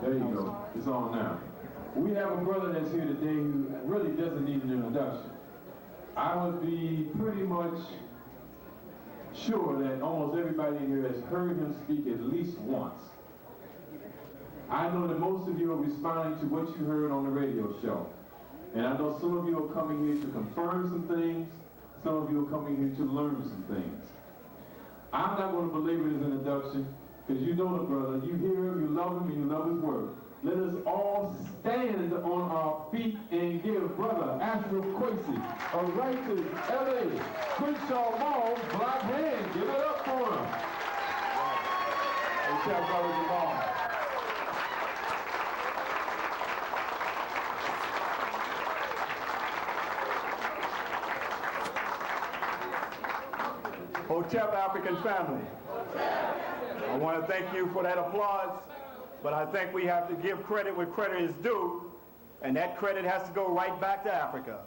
There you go. It's on now. We have a brother that's here today who really doesn't need an introduction. I would be pretty much sure that almost everybody here has heard him speak at least once. I know that most of you are responding to what you heard on the radio show. And I know some of you are coming here to confirm some things. Some of you are coming here to learn some things. I'm not going to belabor his introduction, because you know the brother. You hear him, you love him, and you love his word. Let us all stand on our feet and give Brother Ashra Kwesi a right to L.A. Crenshaw Mall black hand. Give it up for him. Hey, tell Brother Jamal. Hotep African family. I want to thank you for that applause, but I think we have to give credit where credit is due, and that credit has to go right back to Africa.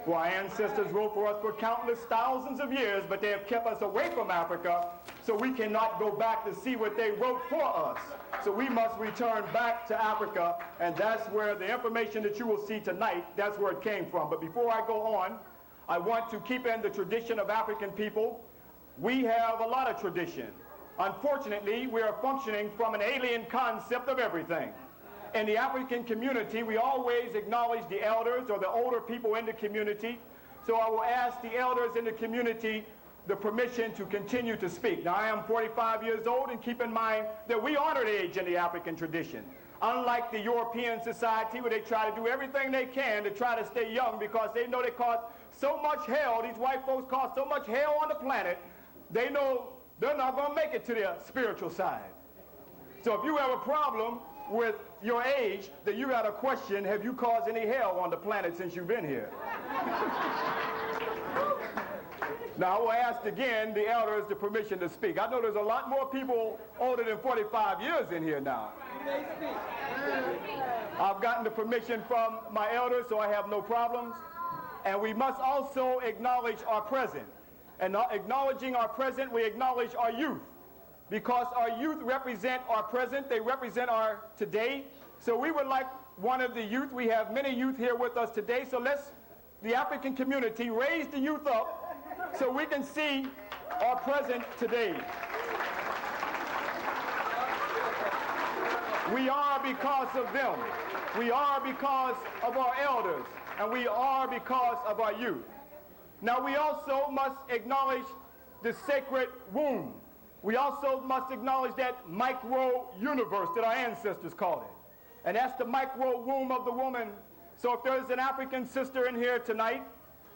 For our ancestors wrote for us for countless thousands of years, but they have kept us away from Africa, so we cannot go back to see what they wrote for us. So we must return back to Africa, and that's where the information that you will see tonight, that's where it came from. But before I go on, I want to keep in the tradition of African people. We have a lot of tradition. Unfortunately, we are functioning from an alien concept of everything. In the African community, we always acknowledge the elders or the older people in the community. So I will ask the elders in the community the permission to continue to speak. Now, I am 45 years old, and keep in mind that we honor age in the African tradition. Unlike the European society, where they try to do everything they can to try to stay young because they know they cause so much hell, these white folks cause so much hell on the planet, they know they're not going to make it to their spiritual side. So if you have a problem with your age, then you got to question, have you caused any hell on the planet since you've been here? Now I will ask again the elders the permission to speak. I know there's a lot more people older than 45 years in here now. I've gotten the permission from my elders, so I have no problems. And we must also acknowledge our present. And acknowledging our present, we acknowledge our youth. Because our youth represent our present, they represent our today. So we would like one of the youth, we have many youth here with us today, so let's, the African community, raise the youth up so we can see our present today. We are because of them. We are because of our elders. And we are because of our youth. Now we also must acknowledge the sacred womb. We also must acknowledge that micro-universe that our ancestors called it. And that's the micro-womb of the woman. So if there's an African sister in here tonight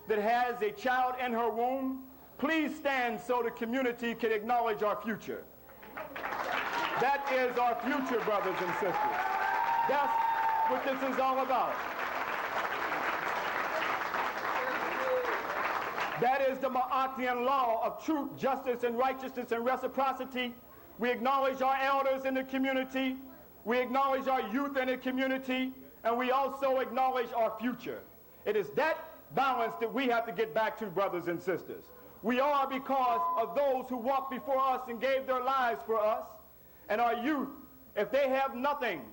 that has a child in her womb, please stand so the community can acknowledge our future. That is our future, brothers and sisters. That's what this is all about. That is the Ma'atian law of truth, justice, and righteousness and reciprocity. We acknowledge our elders in the community. We acknowledge our youth in the community. And we also acknowledge our future. It is that balance that we have to get back to, brothers and sisters. We are because of those who walked before us and gave their lives for us. And our youth, if they have nothing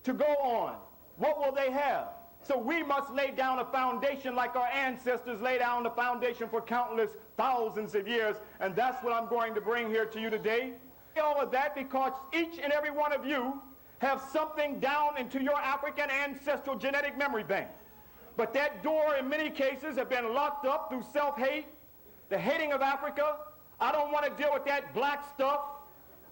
to go on, what will they have? So we must lay down a foundation like our ancestors laid down the foundation for countless thousands of years, and that's what I'm going to bring here to you today. All of that because each and every one of you have something down into your African ancestral genetic memory bank. But that door in many cases have been locked up through self-hate, the hating of Africa. I don't want to deal with that black stuff.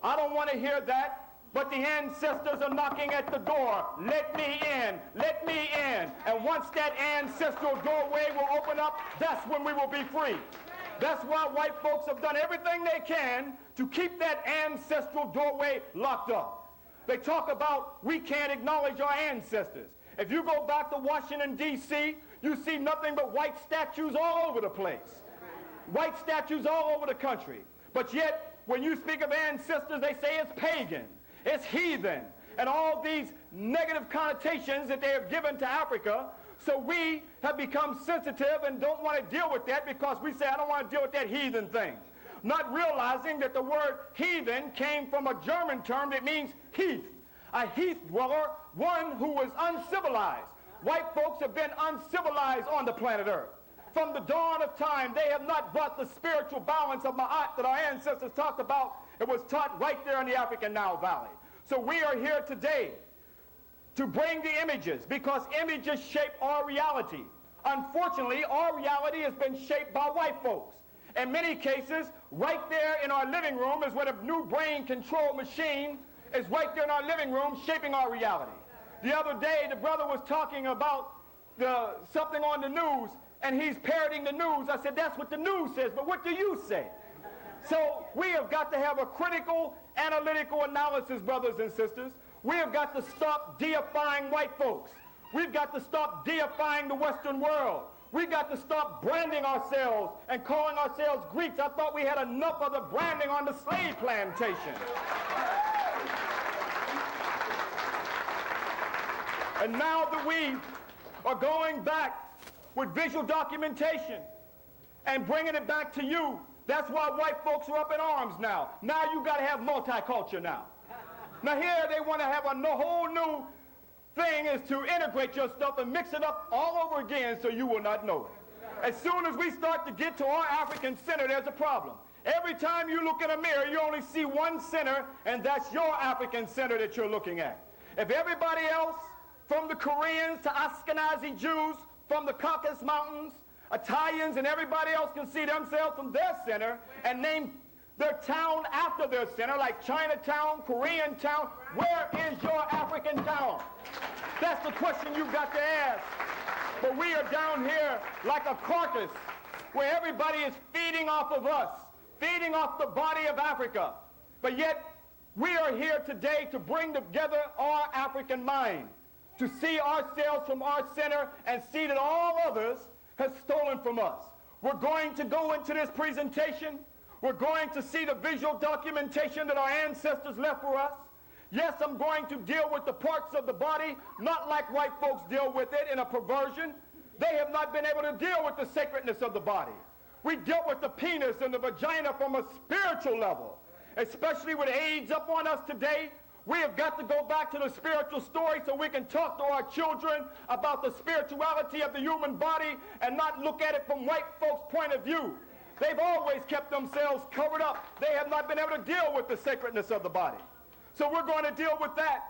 I don't want to hear that. But the ancestors are knocking at the door. Let me in. Let me in. And once that ancestral doorway will open up, that's when we will be free. That's why white folks have done everything they can to keep that ancestral doorway locked up. They talk about we can't acknowledge our ancestors. If you go back to Washington, D.C., you see nothing but white statues all over the place. White statues all over the country. But yet, when you speak of ancestors, they say it's pagan. It's heathen, and all these negative connotations that they have given to Africa. So we have become sensitive and don't want to deal with that because we say, I don't want to deal with that heathen thing. Not realizing that the word heathen came from a German term that means heath. a heath dweller, one who was uncivilized. White folks have been uncivilized on the planet Earth. From the dawn of time, they have not brought the spiritual balance of Ma'at that our ancestors talked about. It was taught right there in the African Nile Valley. So we are here today to bring the images, because images shape our reality. Unfortunately, our reality has been shaped by white folks. In many cases, right there in our living room is where the new brain control machine is right there in our living room shaping our reality. The other day, the brother was talking about something on the news, and he's parroting the news. I said, that's what the news says, but what do you say? So we have got to have a critical, analytical analysis, brothers and sisters. We have got to stop deifying white folks. We've got to stop deifying the Western world. We've got to stop branding ourselves and calling ourselves Greeks. I thought we had enough of the branding on the slave plantation. And now that we are going back with visual documentation and bringing it back to you, that's why white folks are up in arms now. Now you got to have multicultural now. Now here they want to have a whole new thing is to integrate your stuff and mix it up all over again so you will not know it. As soon as we start to get to our African center, there's a problem. Every time you look in a mirror, you only see one center, and that's your African center that you're looking at. If everybody else, from the Koreans to Ashkenazi Jews, from the Caucasus Mountains, Italians, and everybody else can see themselves from their center and name their town after their center, like Chinatown, Korean town. Where is your African town? That's the question you've got to ask. But we are down here like a carcass where everybody is feeding off of us, feeding off the body of Africa. But yet we are here today to bring together our African mind, to see ourselves from our center and see that all others have stolen from us. We're going to go into this presentation. We're going to see the visual documentation that our ancestors left for us. Yes, I'm going to deal with the parts of the body, not like white folks deal with it in a perversion. They have not been able to deal with the sacredness of the body. We dealt with the penis and the vagina from a spiritual level, especially with AIDS up on us today. We have got to go back to the spiritual story so we can talk to our children about the spirituality of the human body and not look at it from white folks' point of view. They've always kept themselves covered up. They have not been able to deal with the sacredness of the body. So we're going to deal with that.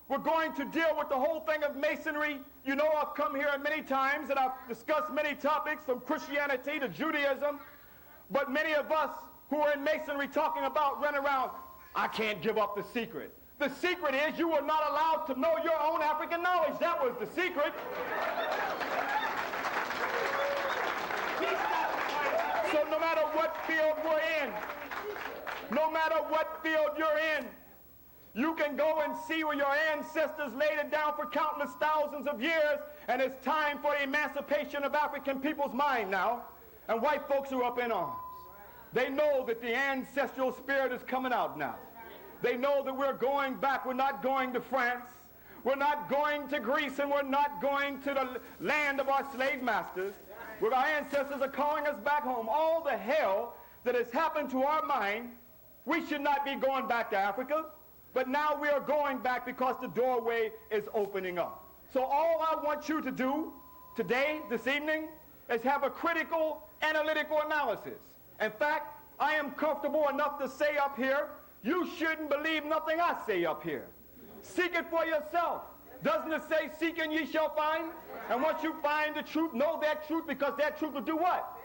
We're going to deal with the whole thing of Masonry. You know, I've come here many times and I've discussed many topics from Christianity to Judaism. But many of us who are in Masonry talking about run around, I can't give up the secret. The secret is you were not allowed to know your own African knowledge. That was the secret. So no matter what field we're in, no matter what field you're in, you can go and see where your ancestors laid it down for countless thousands of years, and it's time for the emancipation of African people's mind now, and white folks are up in arms. They know that the ancestral spirit is coming out now. They know that we're going back. We're not going to France. We're not going to Greece, and we're not going to the land of our slave masters, where our ancestors are calling us back home. All the hell that has happened to our mind, we should not be going back to Africa, but now we are going back because the doorway is opening up. So all I want you to do today, this evening, is have a critical, analytical analysis. In fact, I am comfortable enough to say up here, you shouldn't believe nothing I say up here. Seek it for yourself. Doesn't it say, seek and ye shall find? And once you find the truth, know that truth, because that truth will do what?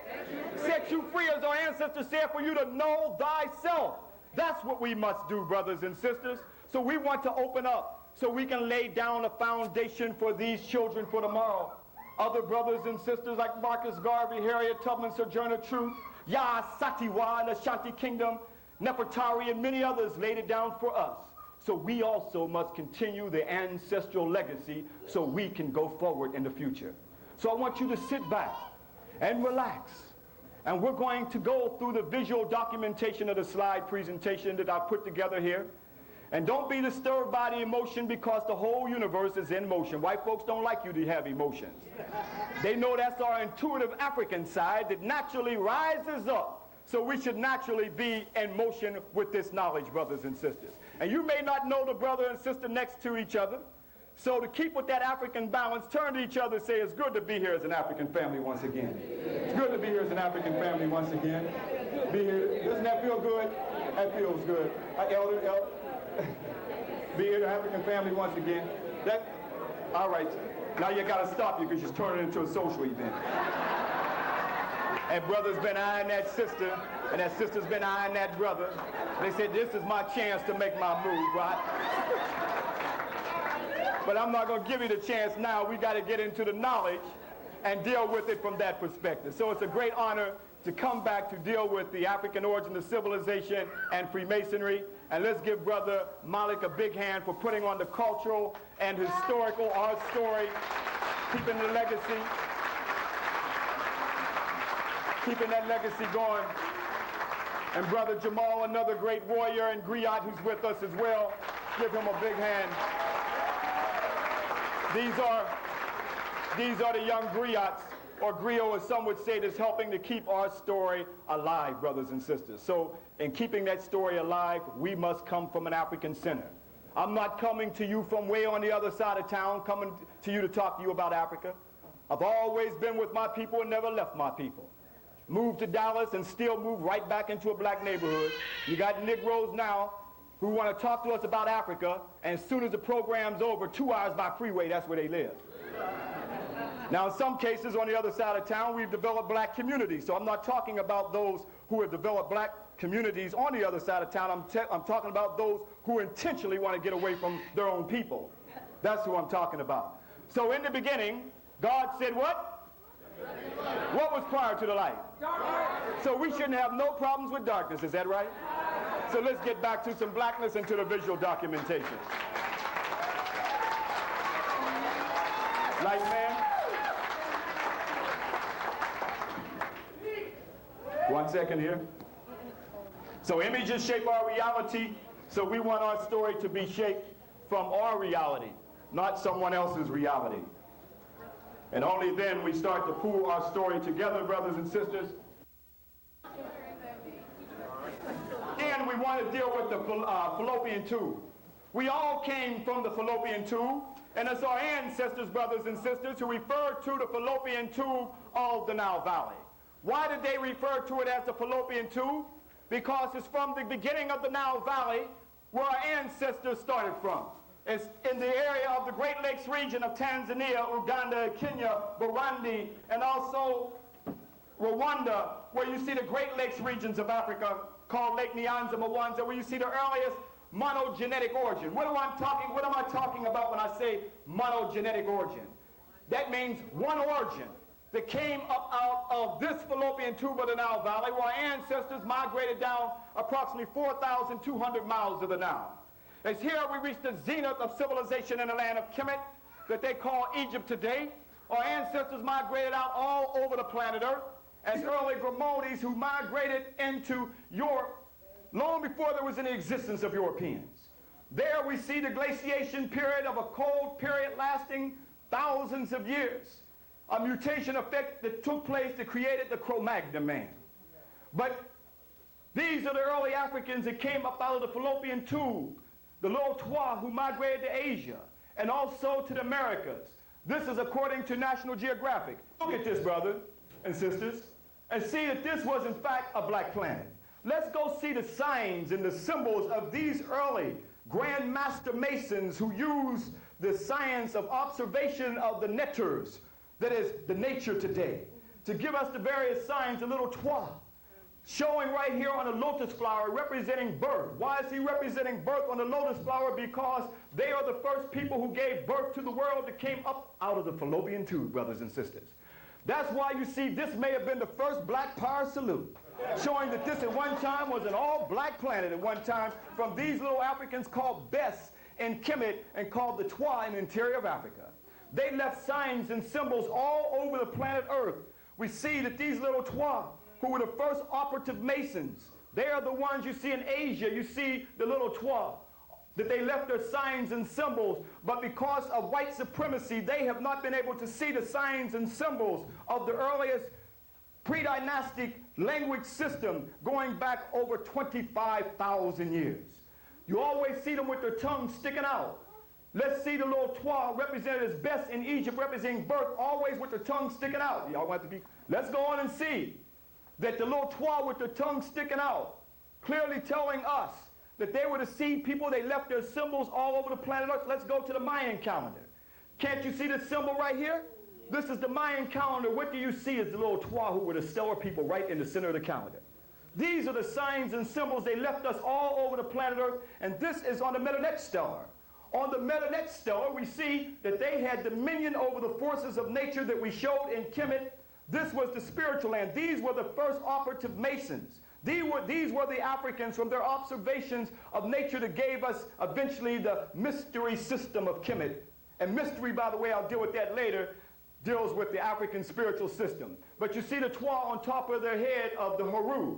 Set you free, as our ancestors said, for you to know thyself. That's what we must do, brothers and sisters. So we want to open up so we can lay down a foundation for these children for tomorrow. Other brothers and sisters like Marcus Garvey, Harriet Tubman, Sojourner Truth, Yah Satiwa, the Ashanti Kingdom, Nefertari, and many others laid it down for us. So we also must continue the ancestral legacy so we can go forward in the future. So I want you to sit back and relax. And we're going to go through the visual documentation of the slide presentation that I put together here. And don't be disturbed by the emotion, because the whole universe is in motion. White folks don't like you to have emotions. They know that's our intuitive African side that naturally rises up. So we should naturally be in motion with this knowledge, brothers and sisters. And you may not know the brother and sister next to each other. So to keep with that African balance, turn to each other and say, it's good to be here as an African family once again. It's good to be here as an African family once again. Be here. Doesn't that feel good? That feels good. Elder, be here, the African family once again. All right. Now you got to stop you because you're turning into a social event. And brother's been eyeing that sister, and that sister's been eyeing that brother. They said, this is my chance to make my move, right? But I'm not going to give you the chance now. We got to get into the knowledge and deal with it from that perspective. So it's a great honor to come back to deal with the African origin of civilization and Freemasonry. And let's give Brother Malik a big hand for putting on the cultural and historical art story, keeping the legacy, keeping that legacy going. And Brother Jamal, another great warrior and griot who's with us as well. Give him a big hand. These are the young griots, or griot as some would say, that's helping to keep our story alive, brothers and sisters. So in keeping that story alive, we must come from an African center. I'm not coming to you from way on the other side of town, coming to you to talk to you about Africa. I've always been with my people and never left my people. Moved to Dallas and still moved right back into a black neighborhood. You got Negroes now who want to talk to us about Africa, and as soon as the program's over, 2 hours by freeway, that's where they live. Now, in some cases, on the other side of town, we've developed black communities. So I'm not talking about those who have developed black communities on the other side of town. I'm talking about those who intentionally want to get away from their own people. That's who I'm talking about. So in the beginning, God said what? What was prior to the light? So we shouldn't have no problems with darkness. Is that right? So let's get back to some blackness and to the visual documentation. Light man. 1 second here. So images shape our reality, so we want our story to be shaped from our reality, not someone else's reality. And only then we start to pull our story together, brothers and sisters. And we want to deal with the fallopian tube. We all came from the fallopian tube, and it's our ancestors, brothers and sisters, who refer to the fallopian tube of the Nile Valley. Why did they refer to it as the fallopian tube? Because it's from the beginning of the Nile Valley where our ancestors started from. It's in the area of the Great Lakes region of Tanzania, Uganda, Kenya, Burundi, and also Rwanda, where you see the Great Lakes regions of Africa called Lake Nyanza, Mwanza, where you see the earliest monogenetic origin. What am I talking about when I say monogenetic origin? That means one origin that came up out of this fallopian tube of the Nile Valley, where our ancestors migrated down approximately 4,200 miles of the Nile. It's here we reach the zenith of civilization in the land of Kemet, that they call Egypt today. Our ancestors migrated out all over the planet Earth as early Grammonies who migrated into Europe long before there was any existence of Europeans. There we see the glaciation period of a cold period lasting thousands of years. A mutation effect that took place that created the Cro-Magnon man. But these are the early Africans that came up out of the fallopian tube, the little Twa who migrated to Asia and also to the Americas. This is according to National Geographic. Look at this, brothers and sisters, and see that this was in fact a black planet. Let's go see the signs and the symbols of these early Grandmaster Masons who used the science of observation of the netters, that is the nature today, to give us the various signs, the little Twa, showing right here on a lotus flower representing birth. Why is he representing birth on the lotus flower? Because they are the first people who gave birth to the world that came up out of the fallopian tube, brothers and sisters. That's why you see this may have been the first black power salute, showing that this at one time was an all-black planet at one time from these little Africans called Bess in Kemet and called the Twa in the interior of Africa. They left signs and symbols all over the planet Earth. We see that these little Twa, who were the first operative Masons, they are the ones you see in Asia. You see the little Twa, that they left their signs and symbols, but because of white supremacy, they have not been able to see the signs and symbols of the earliest pre-dynastic language system going back over 25,000 years. You always see them with their tongue sticking out. Let's see the little toit represented as best in Egypt, representing birth, always with their tongue sticking out. Y'all want to be. Let's go on and see that the little toit with their tongue sticking out, clearly telling us that they were the seed people. They left their symbols all over the planet Earth. Let's go to the Mayan calendar. Can't you see the symbol right here? This is the Mayan calendar. What do you see as the little toit who were the stellar people right in the center of the calendar? These are the signs and symbols. They left us all over the planet Earth, and this is on the Melanated stellar. On the Melanated stellar, we see that they had dominion over the forces of nature that we showed in Kemet. This was the spiritual land. These were the first operative Masons. These were the Africans from their observations of nature that gave us eventually the mystery system of Kemet. And mystery, by the way, I'll deal with that later, deals with the African spiritual system. But you see the toit on top of their head of the Heru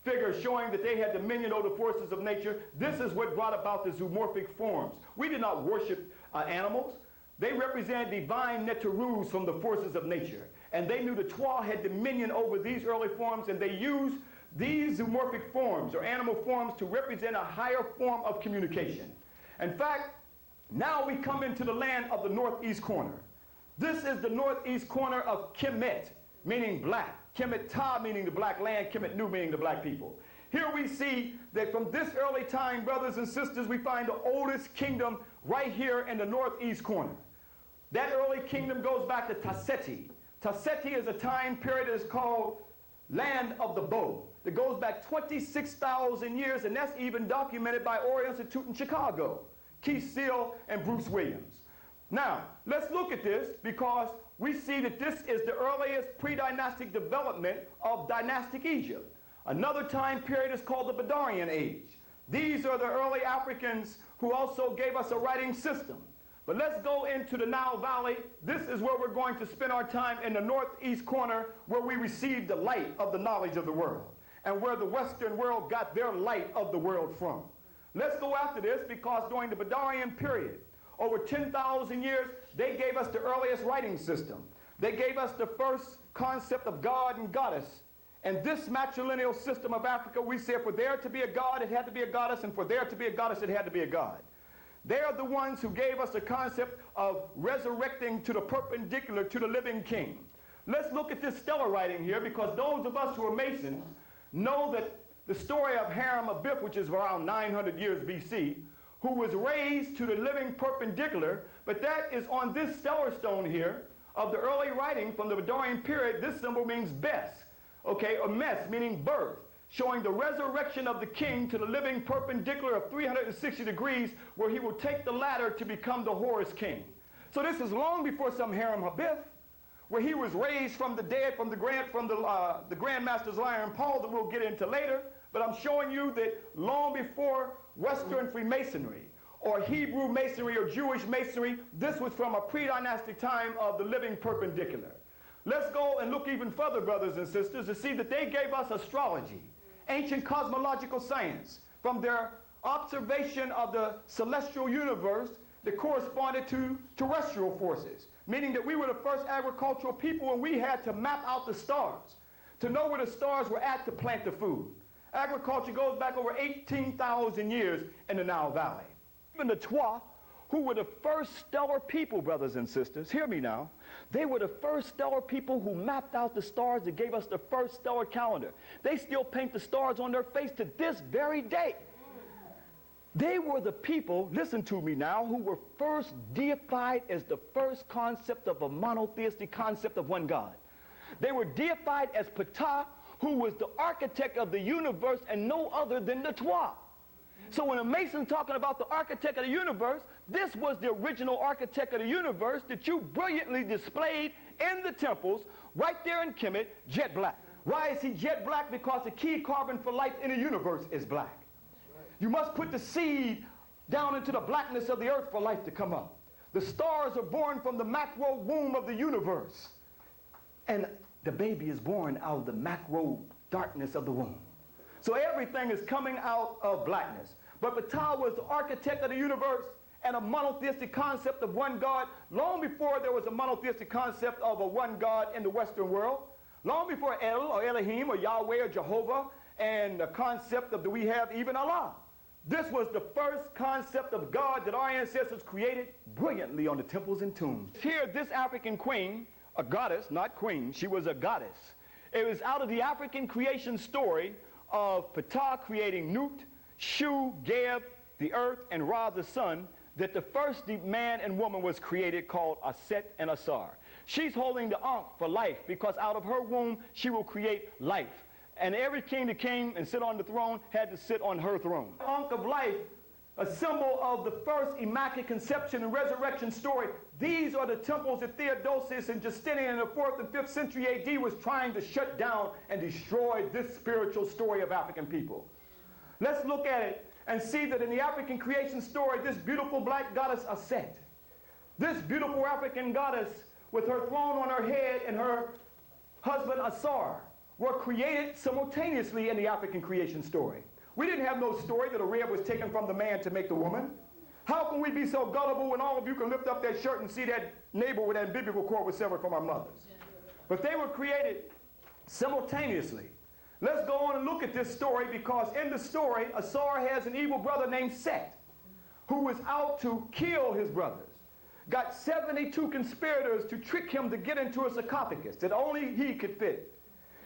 figure showing that they had dominion over the forces of nature. This is what brought about the zoomorphic forms. We did not worship animals. They represented divine neterus from the forces of nature. And they knew the toit had dominion over these early forms, and they used these zoomorphic forms or animal forms to represent a higher form of communication. In fact, now we come into the land of the northeast corner. This is the northeast corner of Kemet, meaning black. Kemet Ta, meaning the black land. Kemet Nu, meaning the black people. Here we see that from this early time, brothers and sisters, we find the oldest kingdom right here in the northeast corner. That early kingdom goes back to Taseti. Taseti is a time period that is called Land of the Bow. That goes back 26,000 years, and that's even documented by Oriel Institute in Chicago, Keith Seal and Bruce Williams. Now, let's look at this because we see that this is the earliest pre-dynastic development of dynastic Egypt. Another time period is called the Badarian Age. These are the early Africans who also gave us a writing system. But let's go into the Nile Valley. This is where we're going to spend our time in the northeast corner, where we received the light of the knowledge of the world and where the Western world got their light of the world from. Let's go after this because during the Badarian period, over 10,000 years, they gave us the earliest writing system. They gave us the first concept of God and goddess. And this matrilineal system of Africa, we said for there to be a god, it had to be a goddess, and for there to be a goddess, it had to be a god. They are the ones who gave us the concept of resurrecting to the perpendicular to the living king. Let's look at this stellar writing here, because those of us who are Masons know that the story of Heru, which is around 900 years BC, who was raised to the living perpendicular, but that is on this stellar stone here of the early writing from the Badarian period. This symbol means Bes, okay, or Mes, meaning birth, showing the resurrection of the king to the living perpendicular of 360 degrees, where he will take the ladder to become the Horus king. So this is long before some Heru, where he was raised from the dead from the Grandmaster's iron pole that we'll get into later. But I'm showing you that long before Western Freemasonry or Hebrew Masonry or Jewish Masonry, this was from a pre-dynastic time of the living perpendicular. Let's go and look even further, brothers and sisters, to see that they gave us astrology, ancient cosmological science, from their observation of the celestial universe that corresponded to terrestrial forces, meaning that we were the first agricultural people and we had to map out the stars to know where the stars were at to plant the food. Agriculture goes back over 18,000 years in the Nile Valley. Even the Twa, who were the first stellar people, brothers and sisters, hear me now, they were the first stellar people who mapped out the stars that gave us the first stellar calendar. They still paint the stars on their face to this very day. They were the people, listen to me now, who were first deified as the first concept of a monotheistic concept of one God. They were deified as Ptah, who was the architect of the universe and no other than the Twa. So when a Mason's talking about the architect of the universe, this was the original architect of the universe that you brilliantly displayed in the temples right there in Kemet, jet black. Why is he jet black? Because the key carbon for life in the universe is black. You must put the seed down into the blackness of the earth for life to come up. The stars are born from the macro womb of the universe. And the baby is born out of the macro darkness of the womb. So everything is coming out of blackness. But Ptah was the architect of the universe and a monotheistic concept of one God long before there was a monotheistic concept of a one God in the Western world. Long before El or Elohim or Yahweh or Jehovah and the concept of that we have even Allah. This was the first concept of God that our ancestors created brilliantly on the temples and tombs. Here, this African queen, a goddess, not queen, she was a goddess. It was out of the African creation story of Ptah creating Nut, Shu, Geb, the earth, and Ra, the sun, that the first man and woman was created, called Aset and Ausar. She's holding the Ankh for life, because out of her womb she will create life. And every king that came and sit on the throne had to sit on her throne. Ankh of life, a symbol of the first immaculate conception and resurrection story. These are the temples that Theodosius and Justinian in the 4th and 5th century AD was trying to shut down and destroy this spiritual story of African people. Let's look at it and see that in the African creation story, this beautiful black goddess Aset, this beautiful African goddess with her throne on her head and her husband Ausar, were created simultaneously in the African creation story. We didn't have no story that a rib was taken from the man to make the woman. How can we be so gullible when all of you can lift up that shirt and see that neighbor with that umbilical cord was severed from our mothers? But they were created simultaneously. Let's go on and look at this story, because in the story, Ausar has an evil brother named Set, who was out to kill his brothers. Got 72 conspirators to trick him to get into a sarcophagus that only he could fit.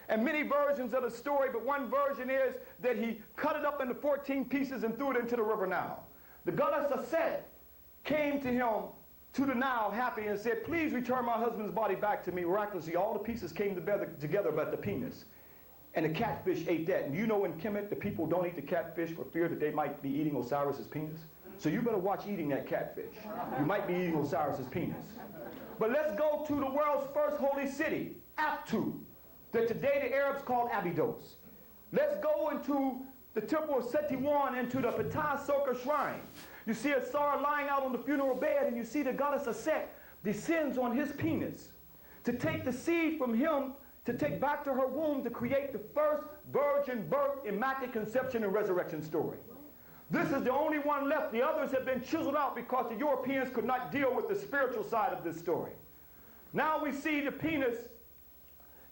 And many versions of the story, but one version is that he cut it up into 14 pieces and threw it into the river Nile. The goddess Aset came to him, to the Nile, happy, and said, please return my husband's body back to me. Miraculously, all the pieces came together but the penis. And the catfish ate that. And you know in Kemet, the people don't eat the catfish for fear that they might be eating Osiris's penis. So you better watch eating that catfish. You might be eating Osiris's penis. But let's go to the world's first holy city, Aptu, that today the Arabs call Abydos. Let's go into the temple of Setiwan, into the Ptah Soka shrine. You see Ausar lying out on the funeral bed, and you see the goddess Aset descends on his penis to take the seed from him to take back to her womb to create the first virgin birth, immaculate conception, and resurrection story. This is the only one left. The others have been chiseled out because the Europeans could not deal with the spiritual side of this story. Now we see the penis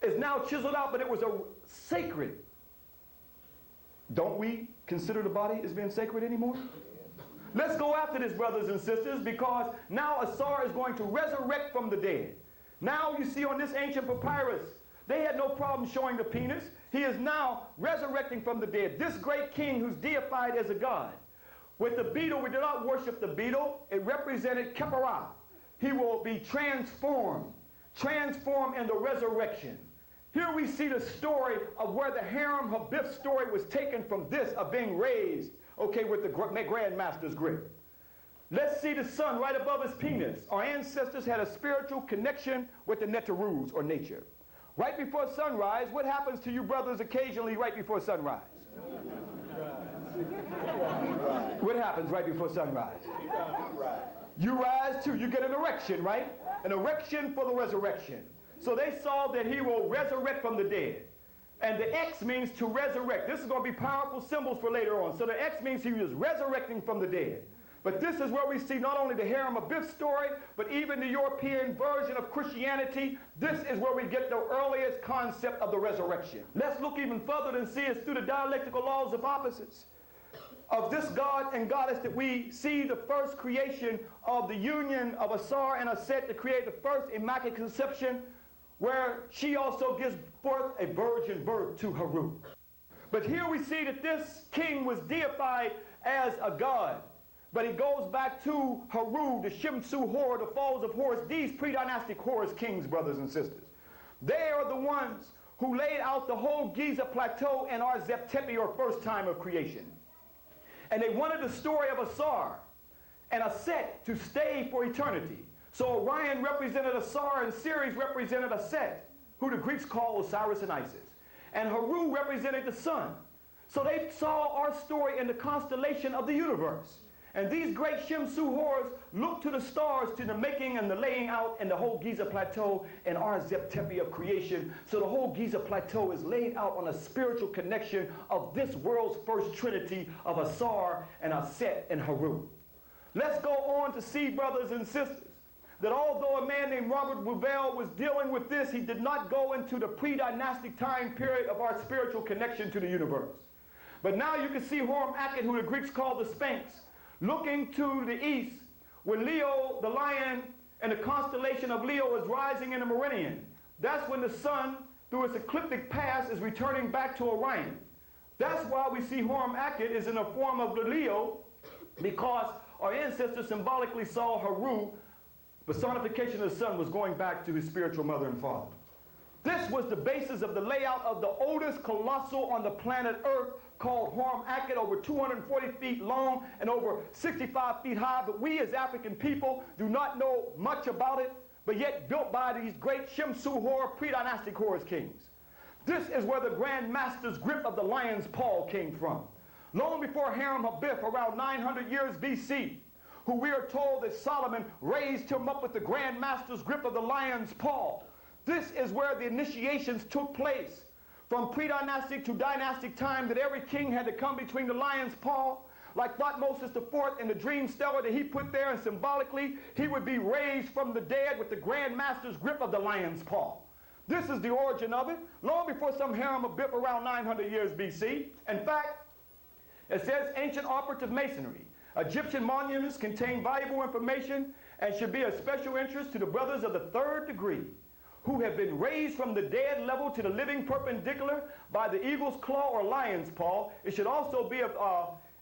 is now chiseled out, but it was a sacred. Don't we consider the body as being sacred anymore? Let's go after this, brothers and sisters, because now Ausar is going to resurrect from the dead. Now you see on this ancient papyrus, they had no problem showing the penis. He is now resurrecting from the dead. This great king who's deified as a god. With the beetle, we do not worship the beetle. It represented Kepara. He will be transformed in the resurrection. Here we see the story of where the harem Habib story was taken from this, of being raised, okay, with the Grandmaster's grip. Let's see the sun right above his penis. Our ancestors had a spiritual connection with the Netarus, or nature. Right before sunrise, what happens to you brothers occasionally right before sunrise? What happens right before sunrise? You rise too. You get an erection, right? An erection for the resurrection. So they saw that he will resurrect from the dead. And the X means to resurrect. This is going to be powerful symbols for later on. So the X means he was resurrecting from the dead. But this is where we see not only the harem Abyss story, but even the European version of Christianity. This is where we get the earliest concept of the resurrection. Let's look even further and see it's through the dialectical laws of opposites of this god and goddess that we see the first creation of the union of Ausar and Aset to create the first immaculate conception, where she also gives forth a virgin birth to Heru. But here we see that this king was deified as a god. But he goes back to Heru, the Shimsu Hor, the Falls of Horus, these pre-dynastic Horus kings, brothers and sisters. They are the ones who laid out the whole Giza Plateau and our Zeptepi, or first time of creation. And they wanted the story of Ausar and Aset to stay for eternity. So Orion represented Ausar and Ceres represented Aset, who the Greeks call Osiris and Isis. And Heru represented the sun. So they saw our story in the constellation of the universe. And these great Shimsu Hors look to the stars, to the making and the laying out in the whole Giza Plateau and our Zeptepi of creation. So the whole Giza Plateau is laid out on a spiritual connection of this world's first trinity of Ausar and Aset and Heru. Let's go on to see, brothers and sisters, that although a man named Robert Bouvel was dealing with this, he did not go into the pre-dynastic time period of our spiritual connection to the universe. But now you can see Horum Aket, who the Greeks call the Sphinx, looking to the east, where Leo, the lion, and the constellation of Leo is rising in the meridian. That's when the sun, through its ecliptic path, is returning back to Orion. That's why we see Horum Aket is in the form of the Leo, because our ancestors symbolically saw Heru, personification of the sun, was going back to his spiritual mother and father. This was the basis of the layout of the oldest colossal on the planet Earth, called Horum Aket, over 240 feet long and over 65 feet high. But we as African people do not know much about it, but yet built by these great Shimsu Hor, pre-dynastic Horus kings. This is where the Grandmaster's grip of the lion's paw came from. Long before Heru, around 900 years BC, who we are told that Solomon raised him up with the Grandmaster's grip of the lion's paw. This is where the initiations took place. From pre-dynastic to dynastic time, that every king had to come between the lion's paw, like Thutmose IV in the dream stellar that he put there, and symbolically, he would be raised from the dead with the Grandmaster's grip of the lion's paw. This is the origin of it, long before some Heru around 900 years BC. In fact, it says ancient operative masonry. Egyptian monuments contain valuable information and should be of special interest to the brothers of the third degree, who have been raised from the dead level to the living perpendicular by the eagle's claw or lion's paw. It should also be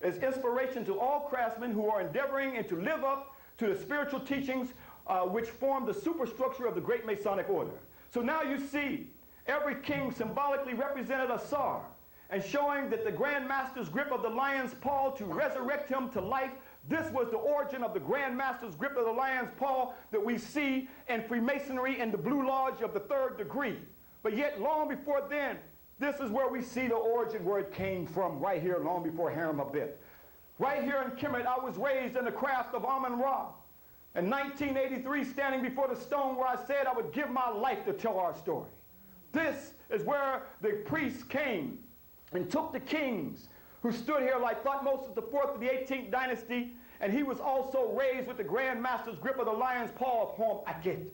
as inspiration to all craftsmen who are endeavoring and to live up to the spiritual teachings which form the superstructure of the great Masonic order. So now you see every king symbolically represented Ausar, and showing that the Grandmaster's grip of the lion's paw to resurrect him to life. This was the origin of the Grandmaster's grip of the lion's paw that we see in Freemasonry in the Blue Lodge of the third degree. But yet long before then, this is where we see the origin, where it came from, right here, long before Heru. Right here in Kemet, I was raised in the craft of Amun-Ra. In 1983, standing before the stone where I said I would give my life to tell our story. This is where the priests came and took the kings who stood here like Thutmose IV of the 18th dynasty, and he was also raised with the Grandmaster's grip of the lion's paw of Horum Aket.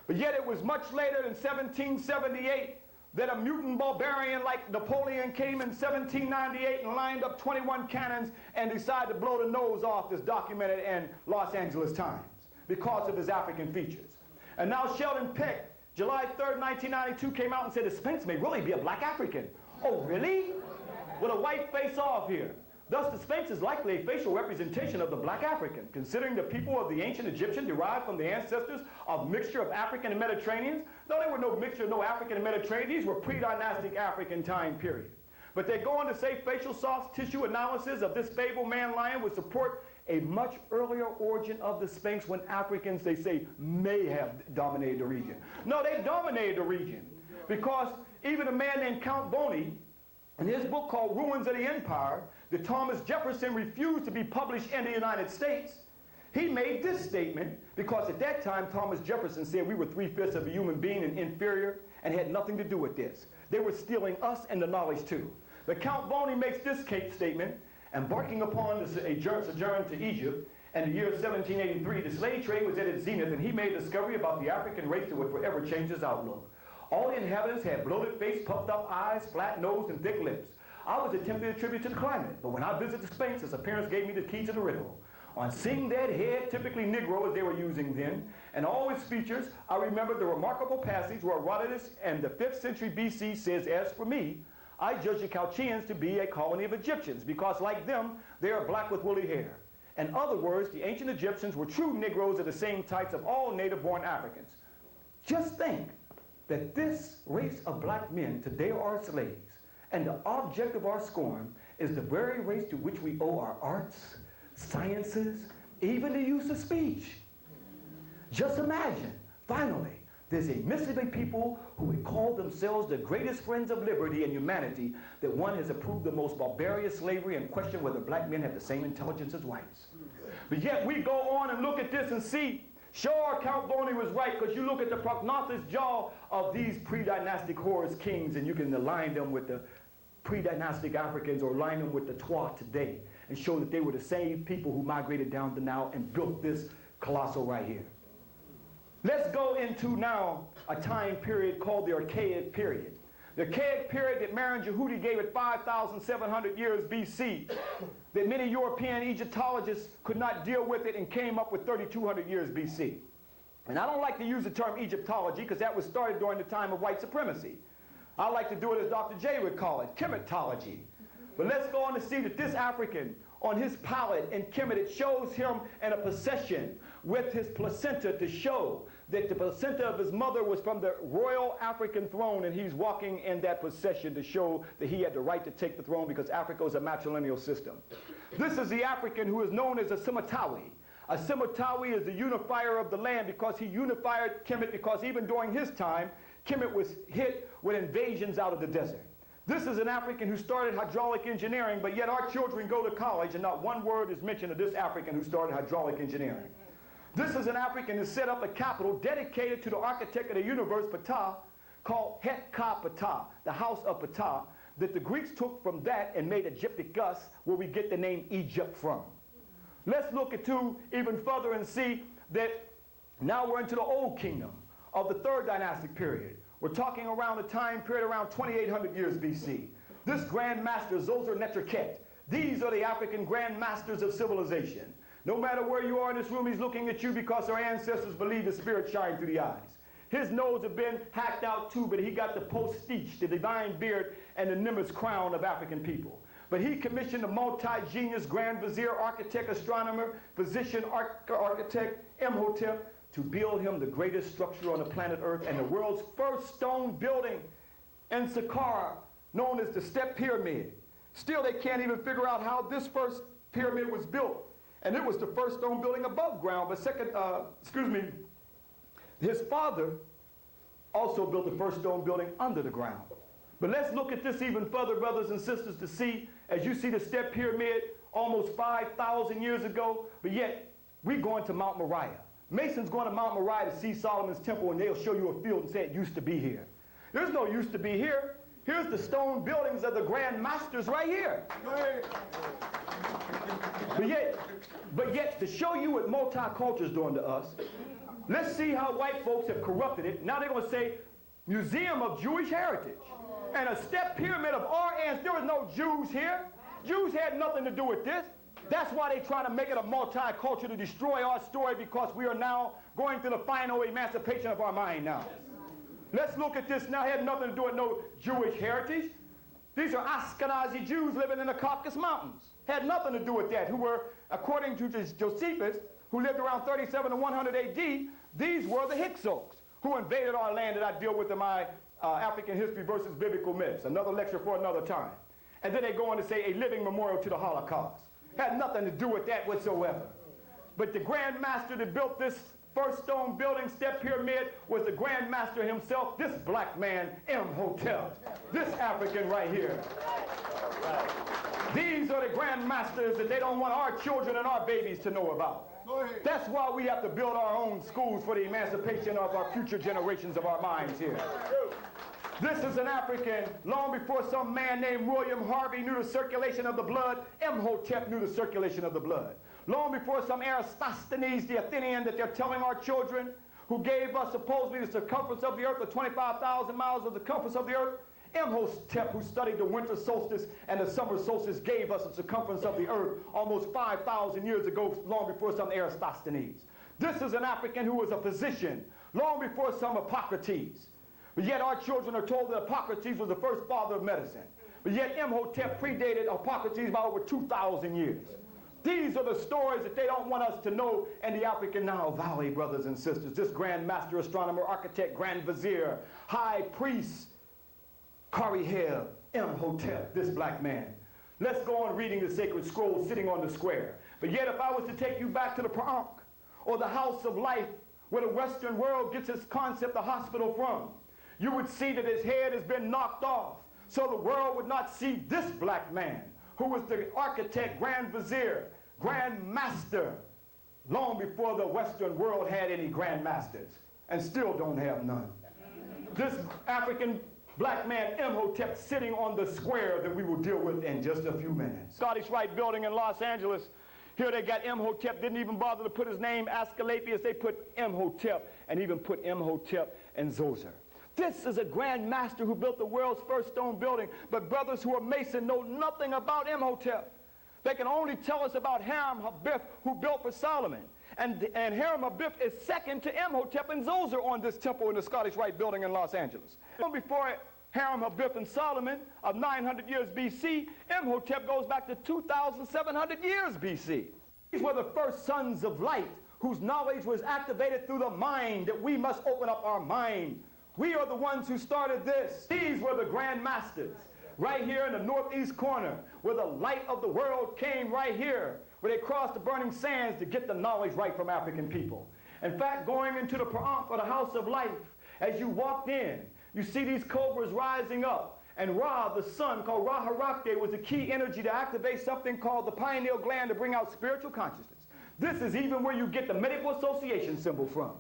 But yet it was much later than 1778 that a mutant barbarian like Napoleon came in 1798 and lined up 21 cannons and decided to blow the nose off, as documented in Los Angeles Times, because of his African features. And now Sheldon Peck, July 3rd, 1992, came out and said the Sphinx may really be a black African. Oh, really? With a white face off here. Thus, the Sphinx is likely a facial representation of the black African, considering the people of the ancient Egyptian derived from the ancestors of mixture of African and Mediterraneans. No, there were no mixture, no African and Mediterranean. These were pre-dynastic African time period. But they go on to say facial soft tissue analysis of this fabled man-lion would support a much earlier origin of the Sphinx, when Africans, they say, may have dominated the region. No, they dominated the region, because even a man named Count Boney, in his book called Ruins of the Empire, that Thomas Jefferson refused to be published in the United States, he made this statement, because at that time Thomas Jefferson said we were 3/5 of a human being and inferior, and had nothing to do with this. They were stealing us and the knowledge too. But Count Boney makes this statement, embarking upon a sojourn to Egypt in the year 1783, the slave trade was at its zenith, and he made a discovery about the African race that would forever change his outlook. All the inhabitants had bloated face, puffed up eyes, flat nose, and thick lips. I was attempting to attribute to the climate, but when I visited the Sphinx, its appearance gave me the key to the riddle. On seeing that head, typically Negro as they were using then, and all its features, I remembered the remarkable passage where Herodotus in the 5th century BC says, "As for me, I judge the Chaldeans to be a colony of Egyptians, because like them, they are black with woolly hair." In other words, the ancient Egyptians were true Negroes of the same types of all native-born Africans. Just think that this race of black men today are slaves, and the object of our scorn is the very race to which we owe our arts, sciences, even the use of speech. Just imagine, finally, there's a Mississippi people who would call themselves the greatest friends of liberty and humanity, that one has approved the most barbarous slavery and question whether black men have the same intelligence as whites. But yet we go on and look at this and see, sure, Count Boney was right, because you look at the prognosis jaw of these pre-dynastic Horus kings, and you can align them with the pre-dynastic Africans, or align them with the Twa today, and show that they were the same people who migrated down the Nile and built this colossal right here. Let's go into now a time period called the Archaic period. The archaic period that Marin Jehudi gave it 5,700 years BC, that many European Egyptologists could not deal with it and came up with 3,200 years BC. And I don't like to use the term Egyptology because that was started during the time of white supremacy. I like to do it as Dr. J would call it, Kemetology. But let's go on to see that this African, on his palette in Kemet, it shows him in a procession with his placenta to show that the placenta of his mother was from the royal African throne, and he's walking in that procession to show that he had the right to take the throne because Africa is a matrilineal system. This is the African who is known as a Simatawi. A Simatawi is the unifier of the land because he unified Kemet, because even during his time, Kemet was hit with invasions out of the desert. This is an African who started hydraulic engineering, but yet our children go to college and not one word is mentioned of this African who started hydraulic engineering. This is an African who set up a capital dedicated to the architect of the universe, Ptah, called Het-Ka-Ptah, the house of Ptah, that the Greeks took from that and made Egypticus, where we get the name Egypt from. Let's look at even further and see that now we're into the Old Kingdom of the third dynastic period. We're talking around the time period around 2,800 years BC. This Grandmaster, Zoser Neterket, these are the African Grandmasters of civilization. No matter where you are in this room, he's looking at you because our ancestors believe the spirit shine through the eyes. His nose have been hacked out too, but he got the postiche, the divine beard, and the nimbus crown of African people. But he commissioned a multi-genius Grand Vizier, architect, astronomer, physician, architect, Imhotep, to build him the greatest structure on the planet Earth and the world's first stone building in Saqqara, known as the Step Pyramid. Still, they can't even figure out how this first pyramid was built. And it was the first stone building above ground, but his father also built the first stone building under the ground. But let's look at this even further, brothers and sisters, to see, as you see the Step Pyramid almost 5,000 years ago, but yet we're going to Mount Moriah. Masons going to Mount Moriah to see Solomon's temple, and they'll show you a field and say it used to be here. There's no used to be here. Here's the stone buildings of the Grand Masters right here. But yet, to show you what multiculture's doing to us, let's see how white folks have corrupted it. Now they're going to say, Museum of Jewish Heritage. And a step pyramid of our ancestors. There was no Jews here. Jews had nothing to do with this. That's why they're trying to make it a multicultural to destroy our story, because we are now going through the final emancipation of our mind now. Let's look at this now. It had nothing to do with no Jewish heritage. These are Ashkenazi Jews living in the Caucasus Mountains. Had nothing to do with that, who were, according to Josephus, who lived around 37 to 100 AD, these were the Hyksos, who invaded our land that I deal with in my African history versus biblical myths. Another lecture for another time. And then they go on to say a living memorial to the Holocaust. Had nothing to do with that whatsoever. But the Grand Master that built this first stone building, Step Pyramid, was the Grand Master himself, this black man, Imhotep. This African right here. These are the Grand Masters that they don't want our children and our babies to know about. That's why we have to build our own schools for the emancipation of our future generations of our minds here. This is an African, long before some man named William Harvey knew the circulation of the blood, Imhotep knew the circulation of the blood. Long before some Eratosthenes, the Athenian that they're telling our children, who gave us supposedly the circumference of the earth, the 25,000 miles of the circumference of the earth, Imhotep, who studied the winter solstice and the summer solstice, gave us the circumference of the earth almost 5,000 years ago, long before some Eratosthenes. This is an African who was a physician, long before some Hippocrates. But yet our children are told that Hippocrates was the first father of medicine. But yet Imhotep predated Hippocrates by over 2,000 years. These are the stories that they don't want us to know in the African Nile Valley, brothers and sisters. This Grand Master, astronomer, architect, Grand Vizier, High Priest, Karihel, Imhotep, this black man. Let's go on reading the sacred scrolls sitting on the square. But yet if I was to take you back to the Pa'ank, or the House of Life, where the Western world gets its concept of hospital from, you would see that his head has been knocked off, so the world would not see this black man, who was the architect, Grand Vizier, Grand Master, long before the Western world had any Grand Masters, and still don't have none. This African black man, Imhotep, sitting on the square that we will deal with in just a few minutes. Scottish Rite Building in Los Angeles. Here they got Imhotep, didn't even bother to put his name, Asclepius, they put Imhotep, and even put Imhotep and Zoser. This is a Grand Master who built the world's first stone building, but brothers who are Mason know nothing about Imhotep. They can only tell us about Hiram-Habib, who built for Solomon. And Hiram-Habib is second to Imhotep and Zoser on this temple in the Scottish Rite building in Los Angeles. Before Hiram-Habib and Solomon of 900 years BC, Imhotep goes back to 2,700 years BC. These were the first sons of light, whose knowledge was activated through the mind, that we must open up our mind. We are the ones who started this. These were the Grand Masters, right here in the northeast corner, where the light of the world came right here, where they crossed the burning sands to get the knowledge right from African people. In fact, going into the Pra'ankh, or the House of Life, as you walked in, you see these cobras rising up. And Ra, the sun, called Ra Harakte, was the key energy to activate something called the pineal gland to bring out spiritual consciousness. This is even where you get the medical association symbol from.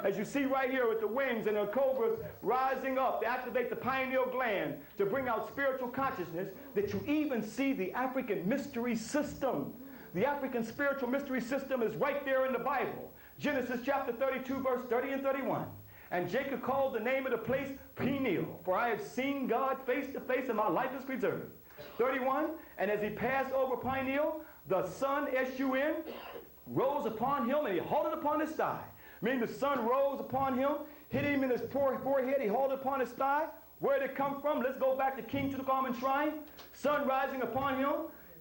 As you see right here with the wings and the cobras rising up to activate the pineal gland to bring out spiritual consciousness, that you even see the African mystery system. The African spiritual mystery system is right there in the Bible. Genesis chapter 32, verse 30 and 31. And Jacob called the name of the place Peniel, for I have seen God face to face, and my life is preserved. 31, and as he passed over Peniel, the sun, S-U-N, rose upon him, and he halted upon his thigh. Meaning the sun rose upon him, hit him in his forehead, he halted upon his thigh. Where did it come from? Let's go back to King Tutankhamun Shrine. Sun rising upon him,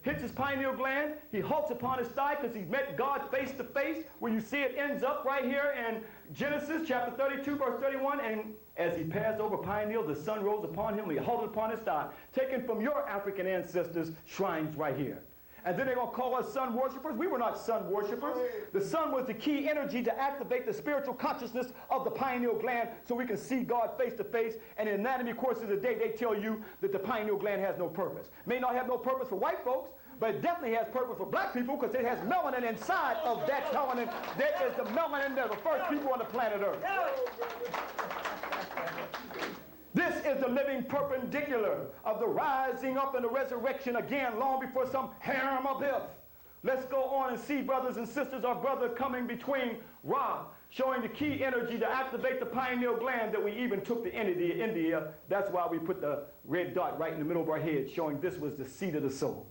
hits his pineal gland, he halts upon his thigh because he met God face to face. Where you see it ends up right here in Genesis chapter 32, verse 31, and as he passed over pineal, the sun rose upon him, and he halted upon his thigh. Taken from your African ancestors' shrines right here. And then they're going to call us sun worshipers. We were not sun worshipers. The sun was the key energy to activate the spiritual consciousness of the pineal gland so we can see God face to face. And in anatomy courses today, they tell you that the pineal gland has no purpose. May not have no purpose for white folks, but it definitely has purpose for black people because it has melanin inside of that melanin. There is the melanin there, the first people on the planet Earth. This is the living perpendicular of the rising up and the resurrection again, long before some Hiram-Habib. Let's go on and see, brothers and sisters, our brother coming between Ra, showing the key energy to activate the pineal gland that we even took to India. That's why we put the red dot right in the middle of our head, showing this was the seat of the soul.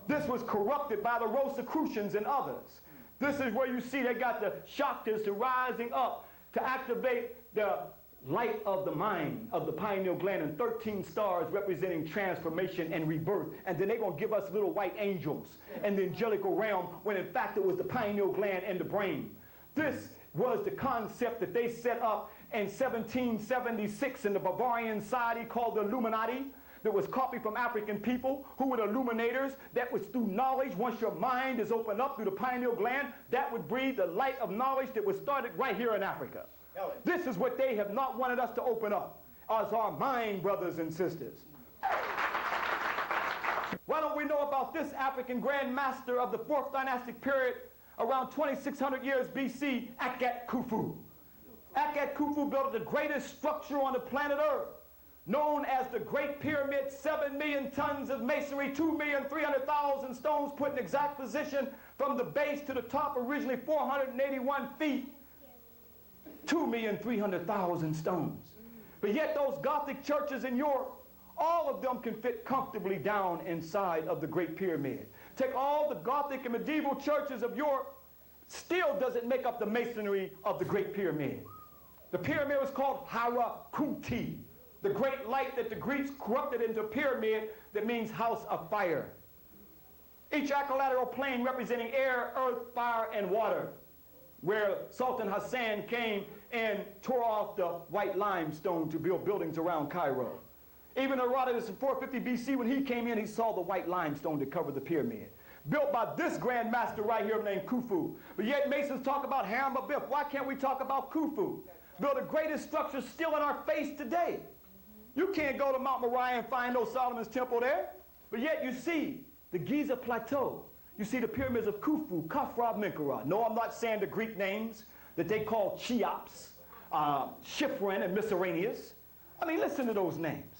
This was corrupted by the Rosicrucians and others. This is where you see they got the Shaktas to rising up to activate the light of the mind of the pineal gland, and 13 stars representing transformation and rebirth. And then they're going to give us little white angels in the angelical realm, when in fact it was the pineal gland and the brain. This was the concept that they set up in 1776 in the Bavarian society called the Illuminati, that was copied from African people who were the illuminators. That was through knowledge. Once your mind is opened up through the pineal gland, that would breathe the light of knowledge that was started right here in Africa. This is what they have not wanted us to open up, as our mind, brothers and sisters. Why don't we know about this African Grand Master of the 4th dynastic period, around 2,600 years BC, Aket Khufu. Aket Khufu built the greatest structure on the planet Earth, known as the Great Pyramid. 7 million tons of masonry, 2,300,000 stones put in exact position from the base to the top, originally 481 feet. 2,300,000 stones. But yet those Gothic churches in Europe, all of them can fit comfortably down inside of the Great Pyramid. Take all the Gothic and medieval churches of Europe, still doesn't make up the masonry of the Great Pyramid. The pyramid was called Harakuti, the great light that the Greeks corrupted into a pyramid that means house of fire. Each equilateral plane representing air, earth, fire, and water, where Sultan Hassan came and tore off the white limestone to build buildings around Cairo. Even Herodotus in 450 BC, when he came in, he saw the white limestone that covered the pyramid, built by this Grand Master right here named Khufu. But yet Masons talk about Hiram-Habib. Why can't we talk about Khufu? Built the greatest structure still in our face today. You can't go to Mount Moriah and find no Solomon's temple there. But yet you see the Giza Plateau. You see the pyramids of Khufu, Khafra, Menkaure. No, I'm not saying the Greek names that they call Cheops, Shifrin, and Mycerinus. I mean, listen to those names.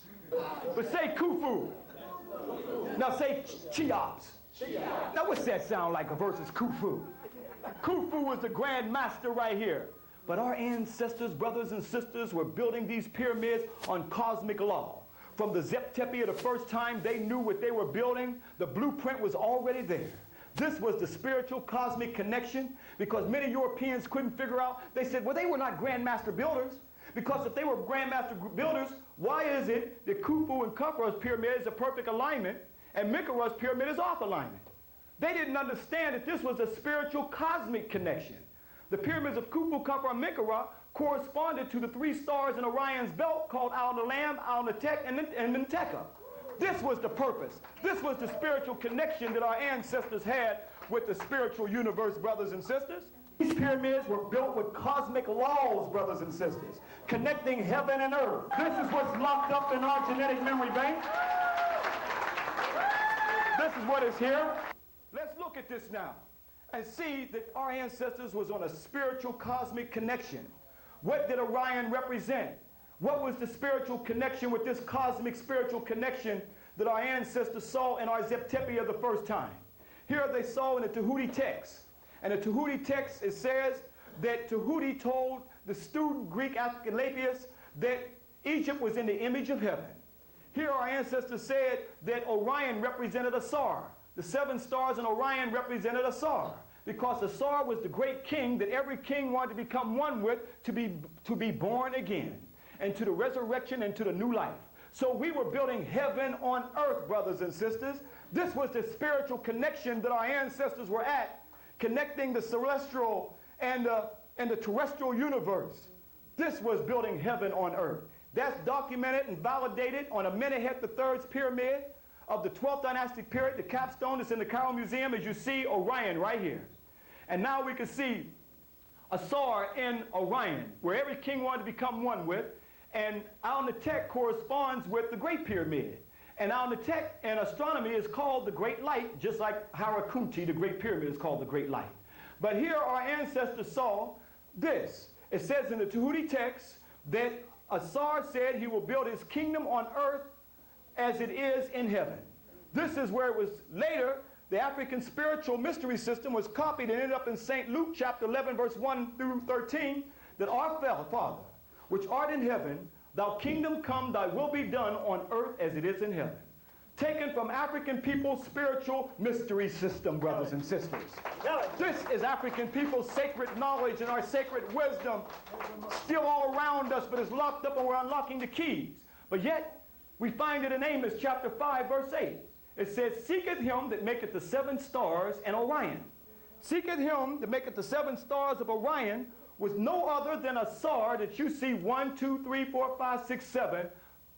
But say Khufu. Now say Cheops. Now what's that sound like versus Khufu? Khufu was the Grand Master right here. But our ancestors, brothers and sisters, were building these pyramids on cosmic law. From the Zep Tepi, the first time they knew what they were building, the blueprint was already there. This was the spiritual cosmic connection, because many Europeans couldn't figure out. They said, well, they were not Grandmaster builders, because if they were Grandmaster builders, why is it that Khufu and Khafra's pyramid is a perfect alignment and Menkaura's pyramid is off alignment? They didn't understand that this was a spiritual cosmic connection. The pyramids of Khufu, Khafra, and Menkaura corresponded to the 3 stars in Orion's belt called Al-Nalam, Al-Natek, and Menteka. This was the purpose. This was the spiritual connection that our ancestors had with the spiritual universe, brothers and sisters. These pyramids were built with cosmic laws, brothers and sisters, connecting heaven and earth. This is what's locked up in our genetic memory bank. This is what is here. Let's look at this now and see that our ancestors was on a spiritual cosmic connection. What did Orion represent? What was the spiritual connection with this cosmic spiritual connection that our ancestors saw in our Zep Tepi of the first time? Here they saw in the Tahuti text. And the Tahuti text, it says that Tahuti told the student Greek Asclepius that Egypt was in the image of heaven. Here our ancestors said that Orion represented Ausar. The 7 stars in Orion represented Ausar, because Ausar was the great king that every king wanted to become one with, to be born again, and to the resurrection and to the new life. So we were building heaven on earth, brothers and sisters. This was the spiritual connection that our ancestors were at, connecting the celestial and the terrestrial universe. This was building heaven on earth. That's documented and validated on Amenhotep III's pyramid of the 12th dynastic period, the capstone that's in the Cairo Museum, as you see Orion right here. And now we can see Ausar in Orion, where every king wanted to become one with, and Al-Natek corresponds with the Great Pyramid. And Al-Natek in astronomy is called the Great Light, just like Harakumti, the Great Pyramid, is called the Great Light. But here our ancestors saw this. It says in the Tahuti text that Ausar said he will build his kingdom on earth as it is in heaven. This is where it was later, the African spiritual mystery system was copied and ended up in St. Luke chapter 11, verse 1 through 13, that our Father, which art in heaven, thy kingdom come, thy will be done on earth as it is in heaven. Taken from African people's spiritual mystery system, brothers and sisters. This is African people's sacred knowledge and our sacred wisdom, still all around us, but it's locked up and we're unlocking the keys. But yet, we find it in Amos chapter 5, verse 8. It says, seeketh him that maketh the 7 stars and Orion. Seeketh him that maketh the 7 stars of Orion was no other than Ausar that you see 1, 2, 3, 4, 5, 6, 7.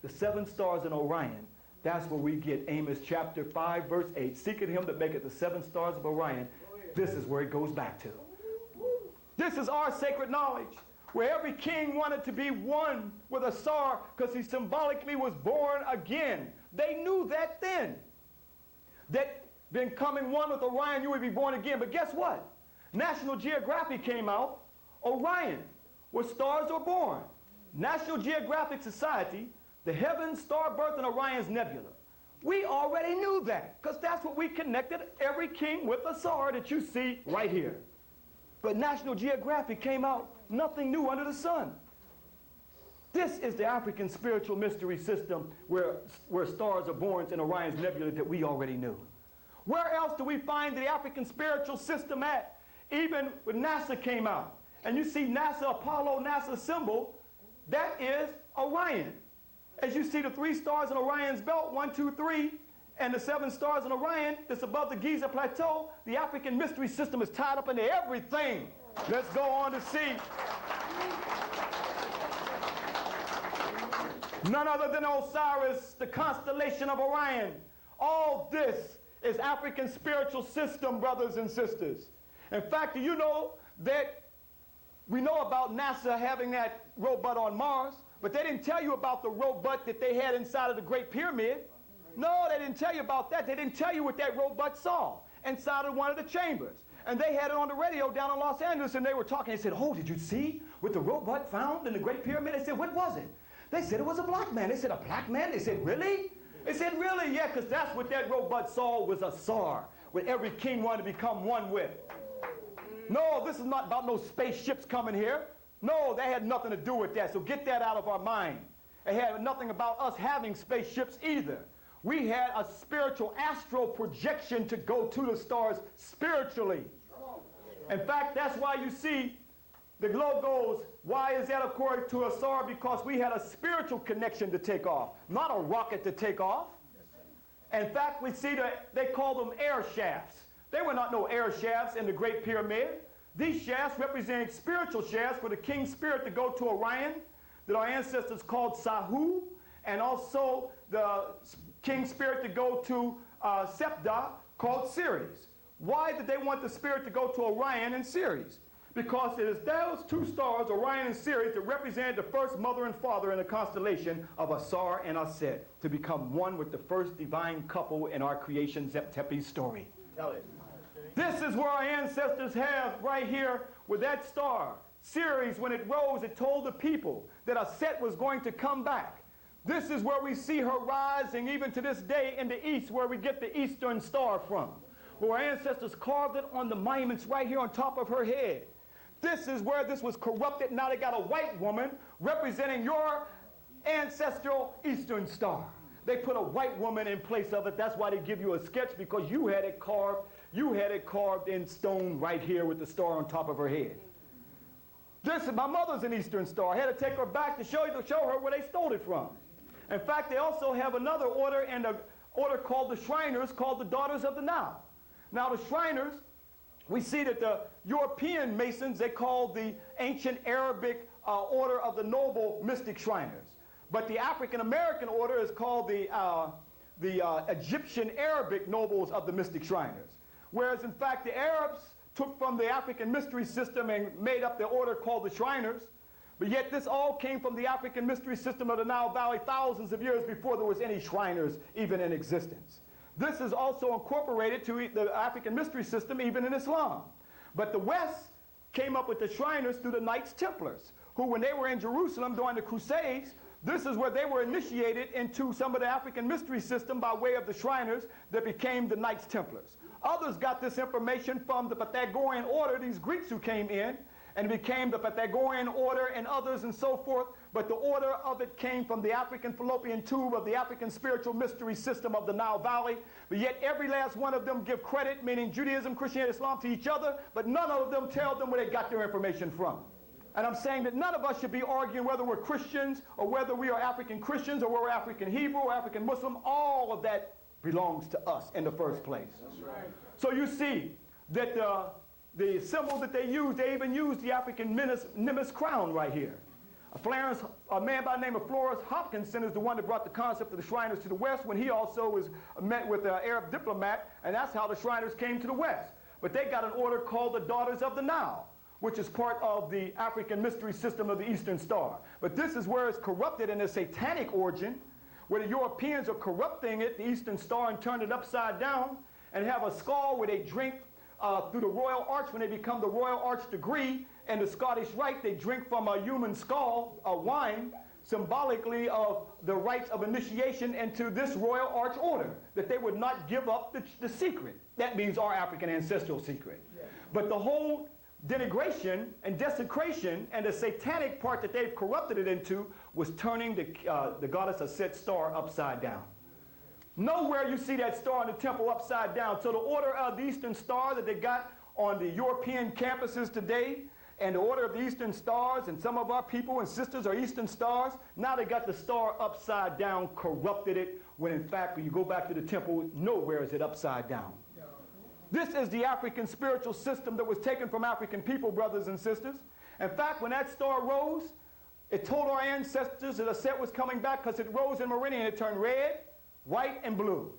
The 7 stars in Orion. That's where we get Amos chapter 5, verse 8. Seeketh him that maketh the 7 stars of Orion. This is where it goes back to. This is our sacred knowledge, where every king wanted to be one with Ausar because he symbolically was born again. They knew that then, that becoming one with Orion, you would be born again. But guess what? National Geographic came out. Orion, where stars are born. National Geographic Society, the heavens, star birth, and Orion's nebula. We already knew that, because that's what we connected every king with Ausar that you see right here. But National Geographic came out, nothing new under the sun. This is the African spiritual mystery system where stars are born in Orion's nebula that we already knew. Where else do we find the African spiritual system at? Even when NASA came out, and you see NASA, Apollo, NASA symbol, that is Orion. As you see the 3 stars in Orion's belt, 1, 2, 3, and the 7 stars in Orion that's above the Giza Plateau, the African mystery system is tied up into everything. Let's go on to see none other than Osiris, the constellation of Orion. All this is African spiritual system, brothers and sisters. In fact, do you know that we know about NASA having that robot on Mars, but they didn't tell you about the robot that they had inside of the Great Pyramid. No, they didn't tell you about that. They didn't tell you what that robot saw inside of one of the chambers. And they had it on the radio down in Los Angeles, and they were talking. They said, oh, did you see what the robot found in the Great Pyramid? They said, what was it? They said it was a black man. They said, a black man? They said, really? They said, really? Yeah, because that's what that robot saw was Ausar, what every king wanted to become one with. No, this is not about no spaceships coming here. No, that had nothing to do with that. So get that out of our mind. It had nothing about us having spaceships either. We had a spiritual astral projection to go to the stars spiritually. In fact, that's why you see the globe goes, why is that according to Ausar? Because we had a spiritual connection to take off, not a rocket to take off. In fact, we see that they call them air shafts. There were not no air shafts in the Great Pyramid. These shafts represent spiritual shafts for the King Spirit to go to Orion, that our ancestors called Sahu, and also the King Spirit to go to Septa, called Ceres. Why did they want the Spirit to go to Orion and Ceres? Because it is those two stars, Orion and Ceres, that represented the first mother and father in the constellation of Ausar and Aset, to become one with the first divine couple in our creation Zep-Tepi's story. Tell it. This is where our ancestors have right here with that star. Ceres, when it rose, it told the people that Aset was going to come back. This is where we see her rising even to this day in the east, where we get the Eastern Star from. Where our ancestors carved it on the monuments right here on top of her head. This is where this was corrupted. Now they got a white woman representing your ancestral Eastern Star. They put a white woman in place of it. That's why they give you a sketch, because you had it carved. You had it carved in stone right here with the star on top of her head. This is my mother's an Eastern Star. I had to take her back to show her where they stole it from. In fact, they also have another order, and an order called the Shriners, called the Daughters of the Nile. Now the Shriners, we see that the European Masons, they called the ancient Arabic order of the noble mystic Shriners. But the African-American order is called the Egyptian Arabic nobles of the mystic Shriners. Whereas, in fact, the Arabs took from the African mystery system and made up the order called the Shriners. But yet this all came from the African mystery system of the Nile Valley thousands of years before there was any Shriners even in existence. This is also incorporated to the African mystery system even in Islam. But the West came up with the Shriners through the Knights Templars, who when they were in Jerusalem during the Crusades, this is where they were initiated into some of the African mystery system by way of the Shriners that became the Knights Templars. Others got this information from the Pythagorean order, these Greeks who came in, and became the Pythagorean order and others and so forth. But the order of it came from the African fallopian tube of the African spiritual mystery system of the Nile Valley. But yet every last one of them give credit, meaning Judaism, Christianity, Islam, to each other, but none of them tell them where they got their information from. And I'm saying that none of us should be arguing whether we're Christians or whether we are African Christians or we're African Hebrew or African Muslim. All of that belongs to us in the first place. That's right. So you see that the symbol that they use, they even use the African Nimbus crown right here. A man by the name of Florence Hopkinson is the one that brought the concept of the Shriners to the West when he also was met with an Arab diplomat, and that's how the Shriners came to the West. But they got an order called the Daughters of the Nile, which is part of the African mystery system of the Eastern Star. But this is where it's corrupted in a satanic origin, where the Europeans are corrupting it, the Eastern Star, and turn it upside down, and have a skull where they drink through the Royal Arch. When they become the Royal Arch degree and the Scottish Rite, they drink from a human skull, a wine, symbolically of the rites of initiation into this Royal Arch order, that they would not give up the secret. That means our African ancestral secret. Yeah. But the whole denigration and desecration and the satanic part that they've corrupted it into was turning the goddess Aset star upside down. Nowhere you see that star in the temple upside down. So the order of the Eastern Star that they got on the European campuses today, and the order of the Eastern Stars, and some of our people and sisters are Eastern Stars, now they got the star upside down, corrupted it, when in fact when you go back to the temple, nowhere is it upside down. This is the African spiritual system that was taken from African people, brothers and sisters. In fact, when that star rose, it told our ancestors that Aset was coming back because it rose in meridian. It turned red, white, and blue.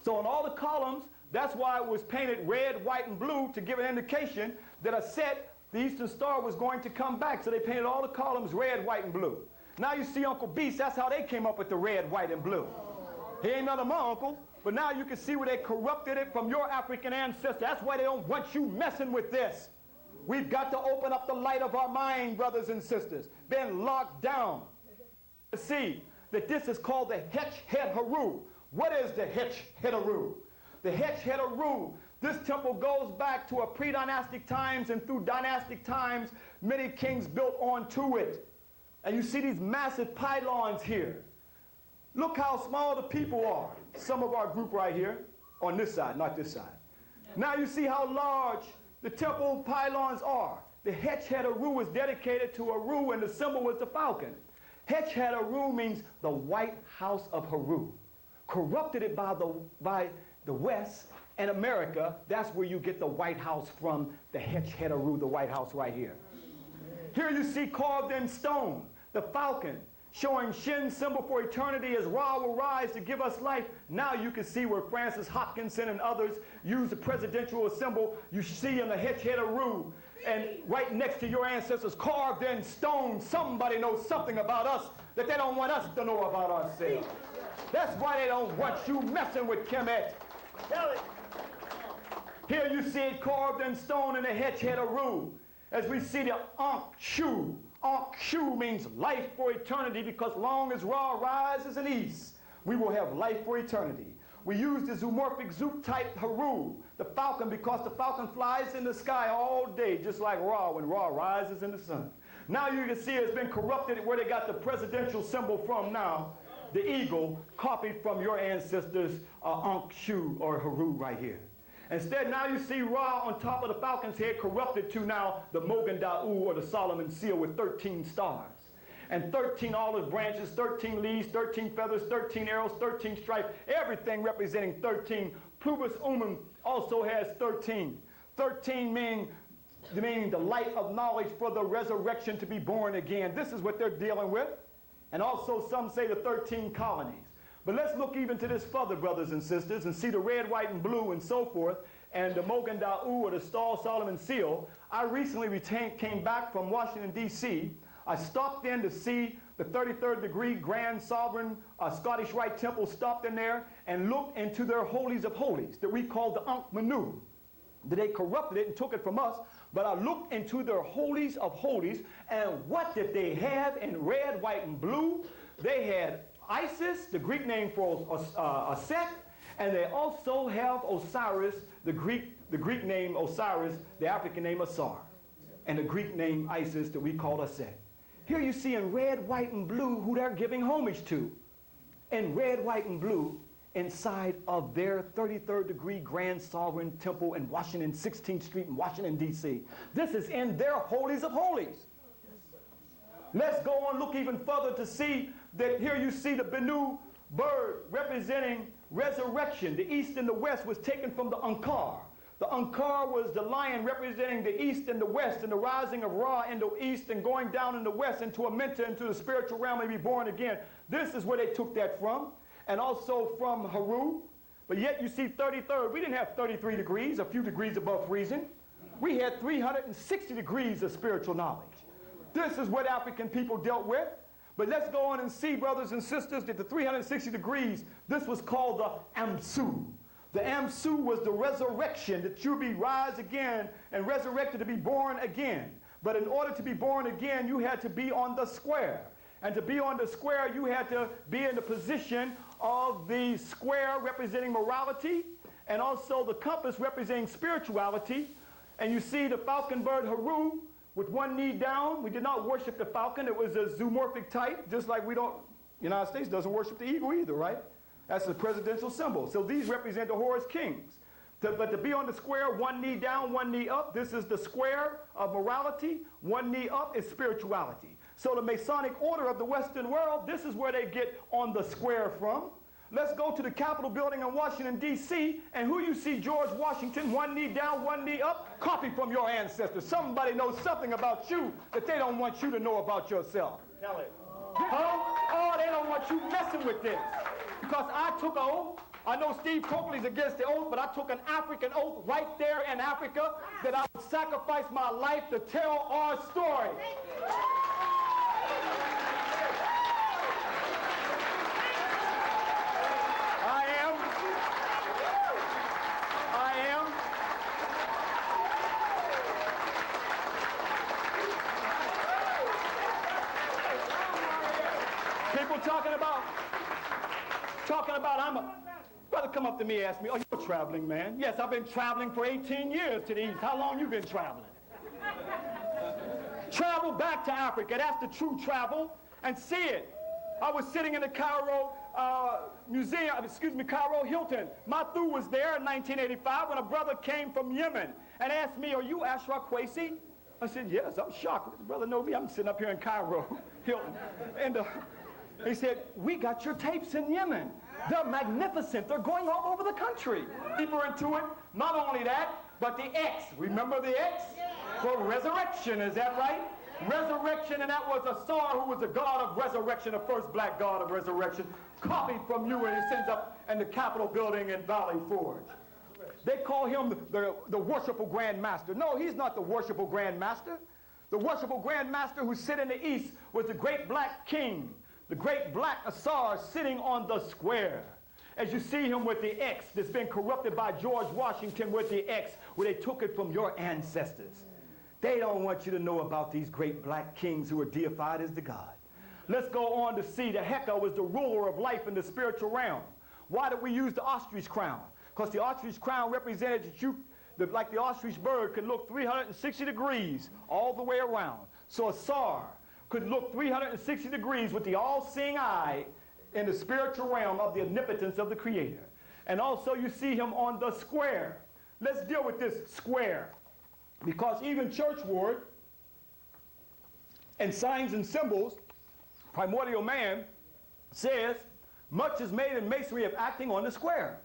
So on all the columns, that's why it was painted red, white, and blue to give an indication that Aset, the Eastern Star, was going to come back. So they painted all the columns red, white, and blue. Now you see Uncle Beast, that's how they came up with the red, white, and blue. He ain't none of my uncle. But now you can see where they corrupted it from your African ancestors. That's why they don't want you messing with this. We've got to open up the light of our mind, brothers and sisters. Been locked down. To see that this is called the Heru. What is the Heru? The Heru, This temple goes back to a pre-dynastic times, and through dynastic times, many kings built onto it. And you see these massive pylons here. Look how small the people are. Some of our group right here, on this side, not this side. Now you see how large the temple pylons are. The Heru is dedicated to Heru, and the symbol was the falcon. Heru means the White House of Heru. Corrupted it by the West and America, that's where you get the White House from, the Heru, the White House right here. Here you see carved in stone, the falcon, showing Shin's symbol for eternity as Ra will rise to give us life. Now you can see where Francis Hopkinson and others use the presidential symbol. You see in the Heru, and right next to your ancestors, carved in stone, somebody knows something about us that they don't want us to know about ourselves. That's why they don't want you messing with Kemet. Tell it. Here you see it carved in stone in the Heru, as we see the Ankh-Shu. Ankh-Shu means life for eternity, because long as Ra rises in east, we will have life for eternity. We use the zoomorphic zoop type Heru, the falcon, because the falcon flies in the sky all day, just like Ra when Ra rises in the sun. Now you can see it's been corrupted where they got the presidential symbol from now, the eagle, copied from your ancestors' Ankh-Shu or Heru right here. Instead, now you see Ra on top of the falcon's head, corrupted to now the Mogan Da'u, or the Solomon seal, with 13 stars. And 13 olive branches, 13 leaves, 13 feathers, 13 arrows, 13 stripes, everything representing 13. Pluribus Unum also has 13. 13 meaning the light of knowledge for the resurrection to be born again. This is what they're dealing with. And also some say the 13 colonies. But let's look even to this further, brothers and sisters, and see the red, white, and blue, and so forth, and the Mogan Da'u, or the Stall Solomon seal. I recently came back from Washington, D.C. I stopped in to see the 33rd degree Grand Sovereign Scottish Rite Temple, stopped in there and looked into their holies of holies that we call the Ankh Manu. They corrupted it and took it from us, but I looked into their holies of holies, and what did they have in red, white, and blue? They had Isis, the Greek name for Aset, and they also have Osiris, the Greek name Osiris, the African name Ausar, and the Greek name Isis that we call Aset. Here you see in red, white, and blue who they're giving homage to. In red, white, and blue, inside of their 33rd degree Grand Sovereign Temple in Washington, 16th Street in Washington, D.C. This is in their holies of holies. Let's go on, look even further to see that here you see the Bennu bird representing resurrection. The east and the west was taken from the Ankar. The Ankar was the lion representing the east and the west, and the rising of Ra in the east and going down in the west into Amenta, into the spiritual realm, and be born again. This is where they took that from, and also from Heru. But yet you see 33rd. We didn't have 33 degrees, a few degrees above freezing. We had 360 degrees of spiritual knowledge. This is what African people dealt with. But let's go on and see, brothers and sisters, that the 360 degrees, this was called the Amsu. The Amsu was the resurrection, that you be rise again and resurrected to be born again. But in order to be born again, you had to be on the square. And to be on the square, you had to be in the position of the square representing morality, and also the compass representing spirituality. And you see the falcon bird Heru with one knee down. We did not worship the falcon. It was a zoomorphic type, just like we don't, United States doesn't worship the eagle either, right? That's the presidential symbol. So these represent the Horus kings. But to be on the square, one knee down, one knee up, this is the square of morality. One knee up is spirituality. So the Masonic order of the Western world, this is where they get on the square from. Let's go to the Capitol building in Washington, D.C., and who you see George Washington, one knee down, one knee up, copy from your ancestors. Somebody knows something about you that they don't want you to know about yourself. Tell it. Oh, they don't want you messing with this. Because I took an oath. I know Steve Coakley's against the oath, but I took an African oath right there in Africa that I would sacrifice my life to tell our story. People talking about Brother come up to me and ask me, oh, you're traveling, man. Yes, I've been traveling for 18 years to the east. How long you been traveling? Travel back to Africa. That's the true travel, and see it. I was sitting in the Cairo Cairo Hilton. Mathu was there in 1985 when a brother came from Yemen and asked me, are you Ashra Kwesi? I said, yes. I'm shocked. The brother knows me. I'm sitting up here in Cairo Hilton. And he said, we got your tapes in Yemen. They're magnificent. They're going all over the country. Deeper into it, not only that, but the X. Remember the X? For resurrection, is that right? Resurrection, and that was Ausar, who was the god of resurrection, the first black god of resurrection, copied from you, and he sends up in the Capitol building in Valley Forge. They call him the worshipful Grandmaster. No, he's not the worshipful Grandmaster. The worshipful Grandmaster who sit in the east was the great black king, the great black Ausar sitting on the square. As you see him with the X that's been corrupted by George Washington with the X, where they took it from your ancestors. They don't want you to know about these great black kings who are deified as the god. Let's go on to see that Heru was the ruler of life in the spiritual realm. Why did we use the ostrich crown? Because the ostrich crown represented that you, like the ostrich bird, could look 360 degrees all the way around. So Ausar could look 360 degrees with the all-seeing eye in the spiritual realm of the omnipotence of the Creator. And also you see him on the square. Let's deal with this square. Because even church word and signs and symbols, primordial man says, much is made in masonry of acting on the square.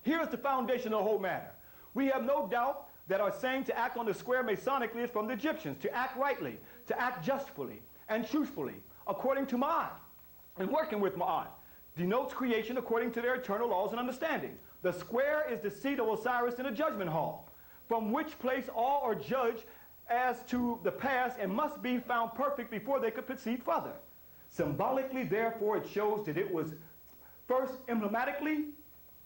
Here's the foundation of the whole matter. We have no doubt that our saying to act on the square Masonically is from the Egyptians, to act rightly, to act justfully and truthfully, according to Ma'at. And working with Ma'at denotes creation according to their eternal laws and understanding. The square is the seat of Osiris in the judgment hall, from which place all are judged as to the past and must be found perfect before they could proceed further. Symbolically, therefore, it shows that it was first emblematically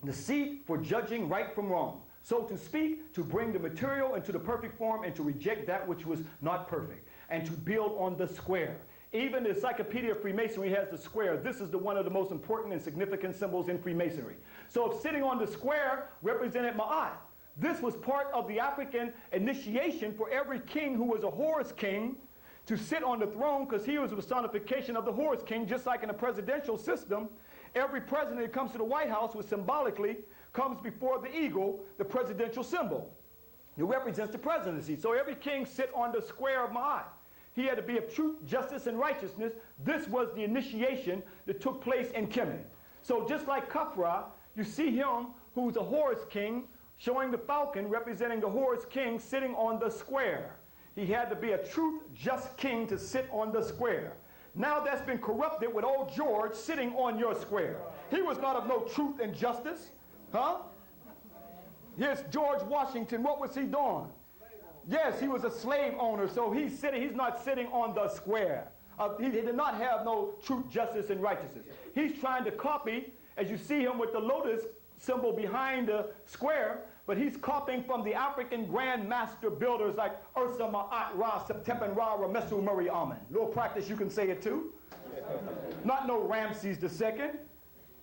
the seat for judging right from wrong. So to speak, to bring the material into the perfect form and to reject that which was not perfect, and to build on the square. Even the Encyclopedia of Freemasonry has the square. This is one of the most important and significant symbols in Freemasonry. So if sitting on the square represented Ma'at, this was part of the African initiation for every king who was a Horus king to sit on the throne, because he was a personification of the Horus king, just like in the presidential system. Every president that comes to the White House was symbolically comes before the eagle, the presidential symbol. It represents the presidency. So every king sit on the square of Ma'at. He had to be of truth, justice, and righteousness. This was the initiation that took place in Kemet. So just like Khafra, you see him who's a Horus king, showing the falcon representing the Horus king sitting on the square. He had to be a truth, just king to sit on the square. Now that's been corrupted with old George sitting on your square. He was not of no truth and justice. Huh? Yes, George Washington, what was he doing? Yes, he was a slave owner, so he's not sitting on the square. He did not have no truth, justice, and righteousness. He's trying to copy, as you see him with the lotus symbol behind the square, but he's copying from the African Grandmaster builders like Ursa, Ma'at, Ra, Septepen, Ra, Ramesu, Murray, Amen. Little practice, you can say it too. Not no Ramses II,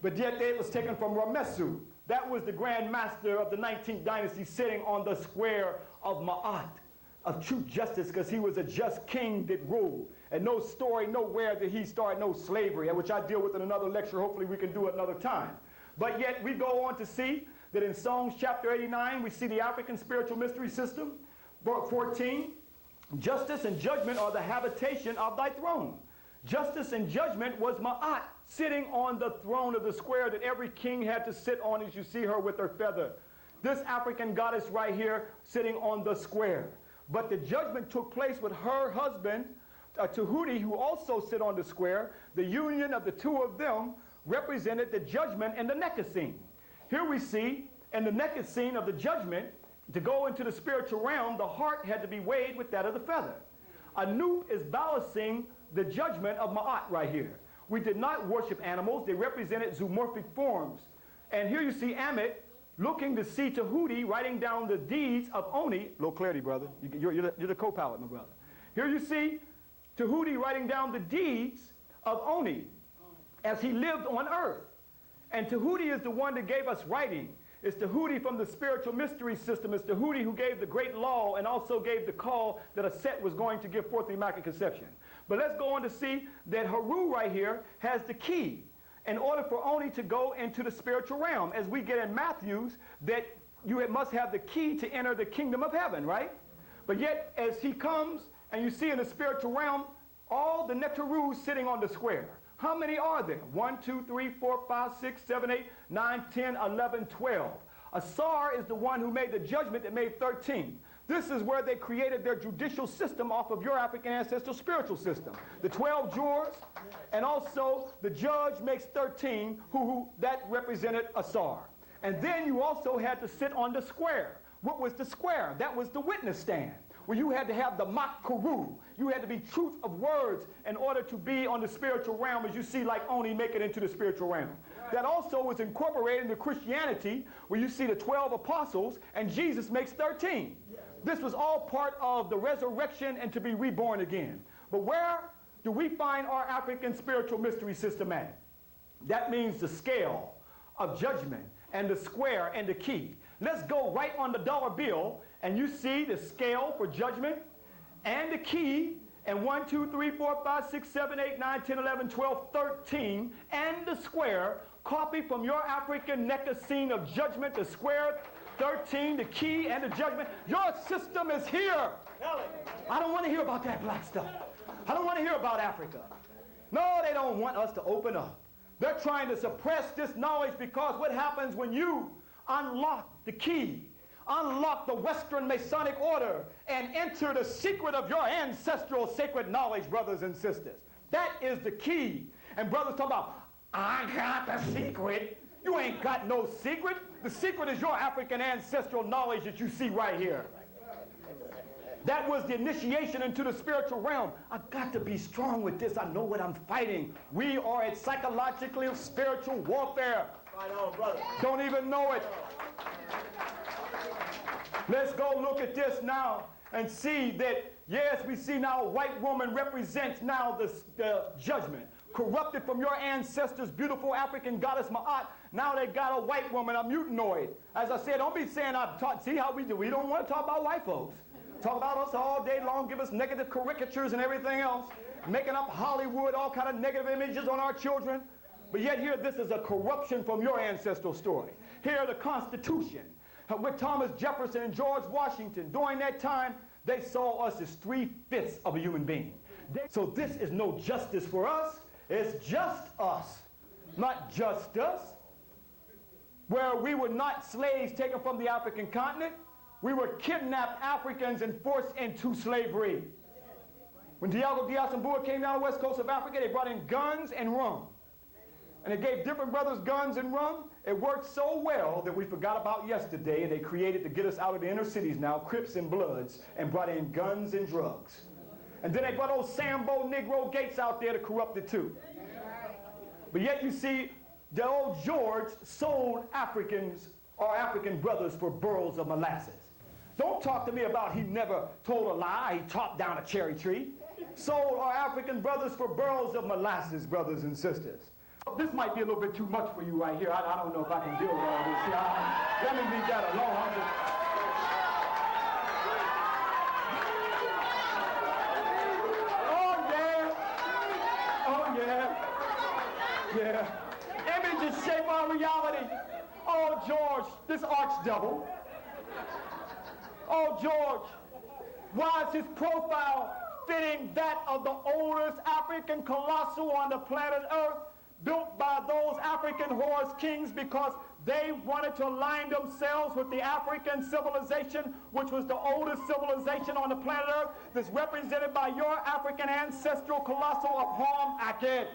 but yet it was taken from Ramesu. That was the Grandmaster of the 19th dynasty sitting on the square of Ma'at, of truth, justice, because he was a just king that ruled. And no story, nowhere did he start no slavery, which I deal with in another lecture. Hopefully we can do it another time. But yet we go on to see that in Psalms chapter 89, we see the African spiritual mystery system. 14, justice and judgment are the habitation of thy throne. Justice and judgment was Ma'at, sitting on the throne of the square that every king had to sit on, as you see her with her feather. This African goddess right here sitting on the square. But the judgment took place with her husband, Tahuti, who also sit on the square. The union of the two of them represented the judgment and the Nekasine. Here we see in the Nekasine of the judgment, to go into the spiritual realm, the heart had to be weighed with that of the feather. Anoop is balancing the judgment of Ma'at right here. We did not worship animals. They represented zoomorphic forms. And here you see Amet looking to see Tahuti writing down the deeds of Oni. Low clarity, brother. You're the co-pilot, my brother. Here you see Tahuti writing down the deeds of Oni as he lived on earth. And Tahuti is the one that gave us writing. It's Tahuti from the spiritual mystery system. It's Tahuti who gave the great law and also gave the call that Aset was going to give forth the Immaculate Conception. But let's go on to see that Heru right here has the key in order for Oni to go into the spiritual realm. As we get in Matthew's, that you must have the key to enter the kingdom of heaven, right? But yet, as he comes, and you see in the spiritual realm, all the Netarus sitting on the square. How many are there? 1, 2, 3, 4, 5, 6, 7, 8, 9, 10, 11, 12. Ausar is the one who made the judgment that made 13. This is where they created their judicial system off of your African ancestral spiritual system. The 12 jurors, and also the judge makes 13, who that represented Ausar. And then you also had to sit on the square. What was the square? That was the witness stand, where you had to have the makuru. You had to be truth of words in order to be on the spiritual realm, as you see like Oni make it into the spiritual realm. That also was incorporated into Christianity, where you see the 12 apostles, and Jesus makes 13. This was all part of the resurrection and to be reborn again. But where do we find our African spiritual mystery system at? That means the scale of judgment and the square and the key. Let's go right on the dollar bill, and you see the scale for judgment and the key, and 1, 2, 3, 4, 5, 6, 7, 8, 9, 10, 11, 12, 13, and the square. Copy from your African nectar scene of judgment, the square, 13, the key, and the judgment. Your system is here. I don't want to hear about that black stuff. I don't want to hear about Africa. No, they don't want us to open up. They're trying to suppress this knowledge, because what happens when you unlock the key, unlock the Western Masonic order, and enter the secret of your ancestral sacred knowledge, brothers and sisters? That is the key. And brothers talk about, I got the secret. You ain't got no secret. The secret is your African ancestral knowledge that you see right here. That was the initiation into the spiritual realm. I got to be strong with this. I know what I'm fighting. We are at psychologically spiritual warfare. Right on, brother. Don't even know it. Let's go look at this now and see that, yes, we see now a white woman represents now the judgment. Corrupted from your ancestors' beautiful African goddess Ma'at. Now they got a white woman, a mutanoid. As I said, don't be saying I've taught. See how we do. We don't want to talk about white folks. Talk about us all day long, give us negative caricatures and everything else, making up Hollywood, all kind of negative images on our children. But yet here, this is a corruption from your ancestral story. Here, the Constitution, with Thomas Jefferson and George Washington, during that time, they saw us as 3/5 of a human being. So this is no justice for us. It's just us, not just us. Where we were not slaves taken from the African continent, we were kidnapped Africans and forced into slavery. When Diego Diaz and Boer came down the west coast of Africa, they brought in guns and rum. And they gave different brothers guns and rum. It worked so well that we forgot about yesterday, and they created, to get us out of the inner cities now, Crips and Bloods, and brought in guns and drugs. And then they brought old Sambo Negro Gates out there to corrupt it too. But yet you see, the old George sold Africans, or African brothers, for burls of molasses. Don't talk to me about he never told a lie, he chopped down a cherry tree. Sold our African brothers for burls of molasses, brothers and sisters. This might be a little bit too much for you right here. I don't know if I can deal with all this. See, let me leave that alone. Yeah. Images shape our reality. Oh, George, this archdevil. Oh, George, why is his profile fitting that of the oldest African colossal on the planet Earth, built by those African horse kings because they wanted to align themselves with the African civilization, which was the oldest civilization on the planet Earth, that's represented by your African ancestral colossal of Ham Aked.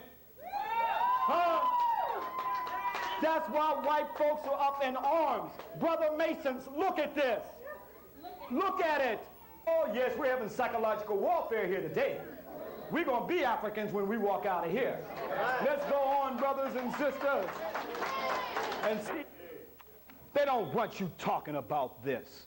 That's why white folks are up in arms. Brother Masons, look at this. Look at it. Oh, yes, we're having psychological warfare here today. We're going to be Africans when we walk out of here. Let's go on, brothers and sisters. And see, they don't want you talking about this.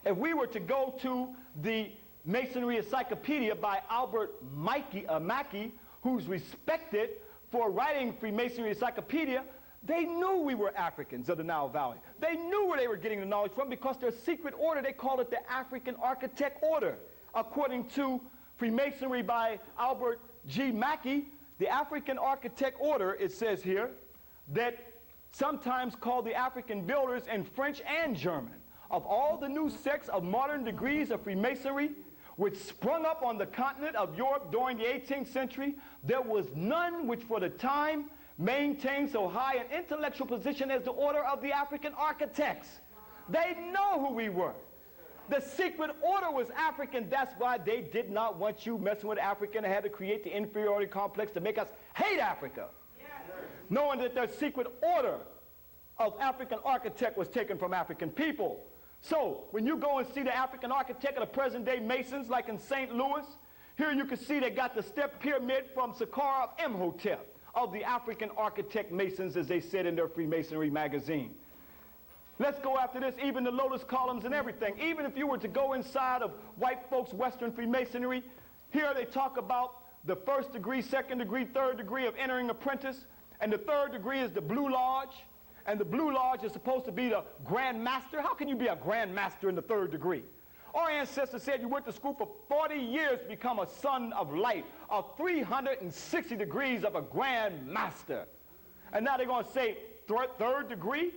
If we were to go to the Masonry Encyclopedia by Albert Mackey, who's respected for writing Freemasonry Encyclopedia, They knew we were Africans of the Nile Valley. They knew where they were getting the knowledge from because their secret order, they call it the African Architect Order. According to Freemasonry by Albert G. Mackey, the African Architect Order, it says here, that sometimes called the African Builders in French and German, of all the new sects of modern degrees of Freemasonry, which sprung up on the continent of Europe during the 18th century, there was none which for the time maintained so high an intellectual position as the Order of the African Architects. They know who we were. The secret order was African. That's why they did not want you messing with Africa and had to create the inferiority complex to make us hate Africa. Knowing that their secret order of African architect was taken from African people. So when you go and see the African architect of the present day Masons, like in St. Louis, here you can see they got the step pyramid from Saqqara of Imhotep, of the African architect Masons, as they said in their Freemasonry magazine. Let's go after this, even the lotus columns and everything. Even if you were to go inside of white folks' Western Freemasonry, here they talk about the first degree, second degree, third degree of entering apprentice, and the third degree is the Blue Lodge, and the Blue Lodge is supposed to be the Grandmaster. How can you be a Grandmaster in the third degree? Our ancestors said you went to school for 40 years to become a son of light, of 360 degrees of a Grandmaster. And now they're going to say third degree,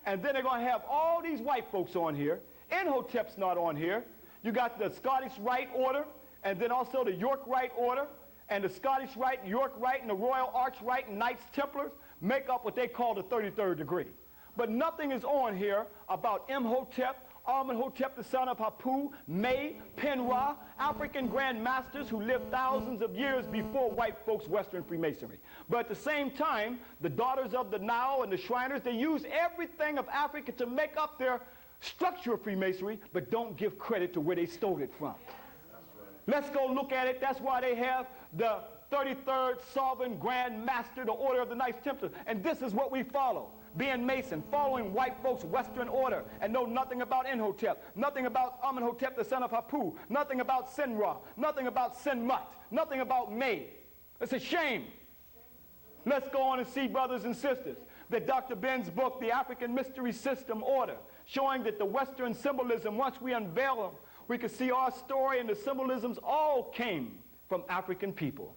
and then they're going to have all these white folks on here. Imhotep's not on here. You got the Scottish Rite Order, and then also the York Rite Order, and the Scottish Rite, York Rite, and the Royal Arch Rite and Knights Templars make up what they call the 33rd degree. But nothing is on here about Imhotep, Amenhotep, the son of Hapu, May, Penra, African Grandmasters who lived thousands of years before white folks' Western Freemasonry. But at the same time, the daughters of the Nile and the Shriners, they use everything of Africa to make up their structure of Freemasonry, but don't give credit to where they stole it from. Let's go look at it. That's why they have the 33rd Sovereign Grand Master, the Order of the Knights Templars. And this is what we follow. Being Mason, following white folks' Western order, and know nothing about Imhotep, nothing about Amenhotep, the son of Hapu, nothing about Sinra, nothing about Sinmut, nothing about May. It's a shame. Let's go on and see, brothers and sisters, that Dr. Ben's book, The African Mystery System Order, showing that the Western symbolism, once we unveil them, we can see our story and the symbolisms all came from African people.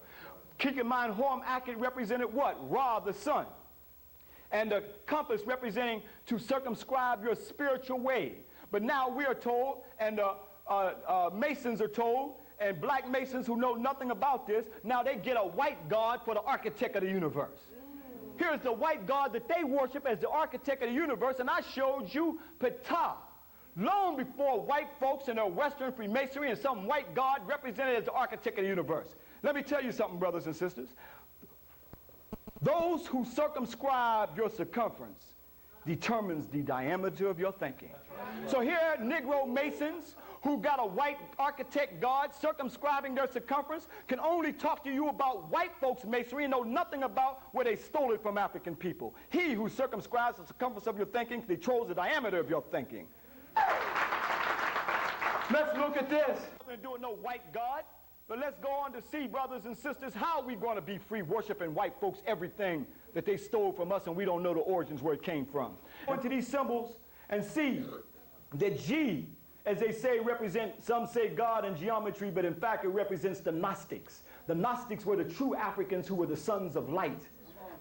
Keep in mind, Horm Akhet represented what? Ra, the sun. And the compass representing to circumscribe your spiritual way. But now we are told, and Masons are told, and black Masons who know nothing about this, now they get a white god for the architect of the universe. Here's the white god that they worship as the architect of the universe, and I showed you Ptah. Long before white folks in their Western Freemasonry and some white god represented as the architect of the universe. Let me tell you something, brothers and sisters. Those who circumscribe your circumference determines the diameter of your thinking. So here, Negro Masons who got a white architect god circumscribing their circumference can only talk to you about white folks' masonry and know nothing about where they stole it from African people. He who circumscribes the circumference of your thinking controls the diameter of your thinking. Let's look at this. Nothing to do with no white god. But let's go on to see, brothers and sisters, how we're going to be free worshiping white folks everything that they stole from us and we don't know the origins where it came from. Go into these symbols and see that G, as they say, represent, some say God in geometry, but in fact it represents the Gnostics. The Gnostics were the true Africans who were the sons of light